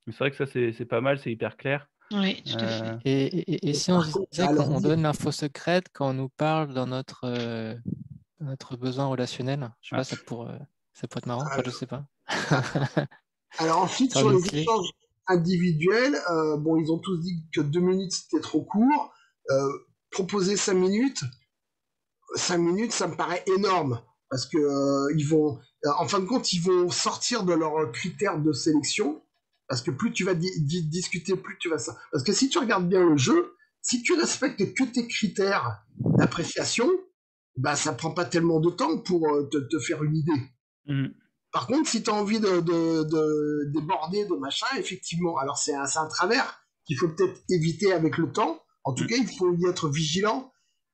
C'est vrai que ça, c'est pas mal, c'est hyper clair. Oui, tout à fait. Et si on disait qu'on donne l'info secrète quand on nous parle dans notre besoin relationnel, je sais pas, ça pourrait être marrant, je sais pas. Alors ensuite, sur les échanges individuels, ils ont tous dit que 2 minutes, c'était trop court. Proposer 5 minutes, ça me paraît énorme, parce que en fin de compte, ils vont sortir de leurs critères de sélection, parce que plus tu vas discuter, plus tu vas... Parce que si tu regardes bien le jeu, si tu respectes que tes critères d'appréciation, ça prend pas tellement de temps pour te faire une idée. Par contre, si tu as envie de déborder, de machin, effectivement, alors c'est un travers qu'il faut peut-être éviter avec le temps. En tout cas, il faut y être vigilant.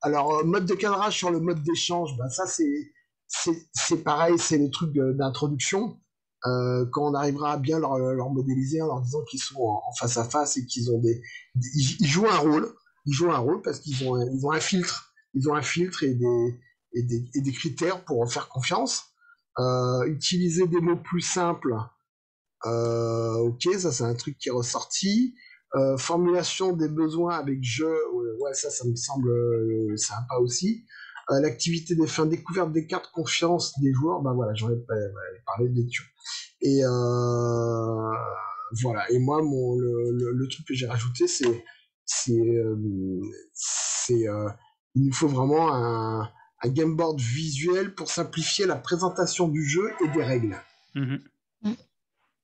Alors, mode de cadrage sur le mode d'échange, ça, c'est pareil, c'est les trucs d'introduction. Quand on arrivera à bien leur modéliser en leur disant qu'ils sont en face à face et qu'ils ont ils jouent un rôle. Ils jouent un rôle parce qu'ils ont un filtre. Ils ont un filtre et des critères pour en faire confiance. Utiliser des mots plus simples. Ok, ça c'est un truc qui est ressorti. Formulation des besoins avec jeu, ouais, ça me semble sympa aussi. L'activité des fins découverte des cartes confiance des joueurs, ben voilà, j'en ai parlé des lecture. Et voilà. Et moi, le truc que j'ai rajouté, il nous faut vraiment un game board visuel pour simplifier la présentation du jeu et des règles.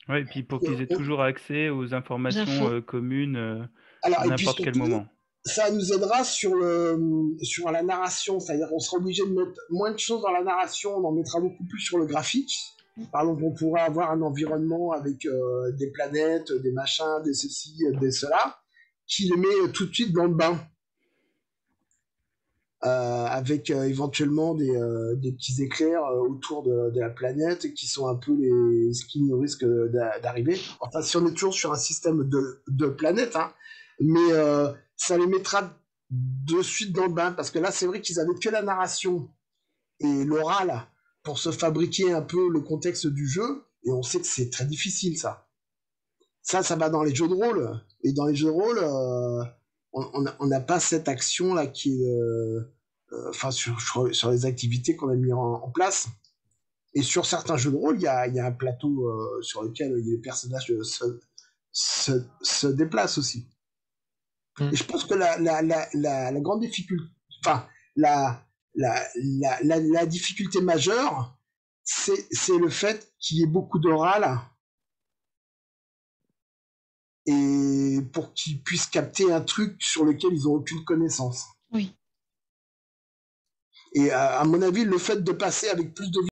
Ouais, et puis pour qu'ils aient toujours accès aux informations communes à n'importe quel moment. Ça nous aidera sur la narration, c'est-à-dire qu'on sera obligé de mettre moins de choses dans la narration, on en mettra beaucoup plus sur le graphique. Par exemple, on pourra avoir un environnement avec des planètes, des machins, des ceci, des cela, qui les met tout de suite dans le bain. Avec éventuellement des petits éclairs autour de la planète qui sont un peu ce qui nous risque d'arriver. Enfin, si on est toujours sur un système de planètes, hein, mais ça les mettra de suite dans le bain, parce que là, c'est vrai qu'ils avaient que la narration et l'oral pour se fabriquer un peu le contexte du jeu, et on sait que c'est très difficile, ça. Ça va dans les jeux de rôle, et dans les jeux de rôle, on n'a pas cette action-là qui est... enfin, sur les activités qu'on a mis en place. Et sur certains jeux de rôle, il y a un plateau sur lequel les personnages se déplacent aussi. Et je pense que la grande difficulté... Enfin, la difficulté majeure, c'est le fait qu'il y ait beaucoup d'oral, et pour qu'ils puissent capter un truc sur lequel ils n'ont aucune connaissance. Oui. Et à mon avis, le fait de passer avec plus de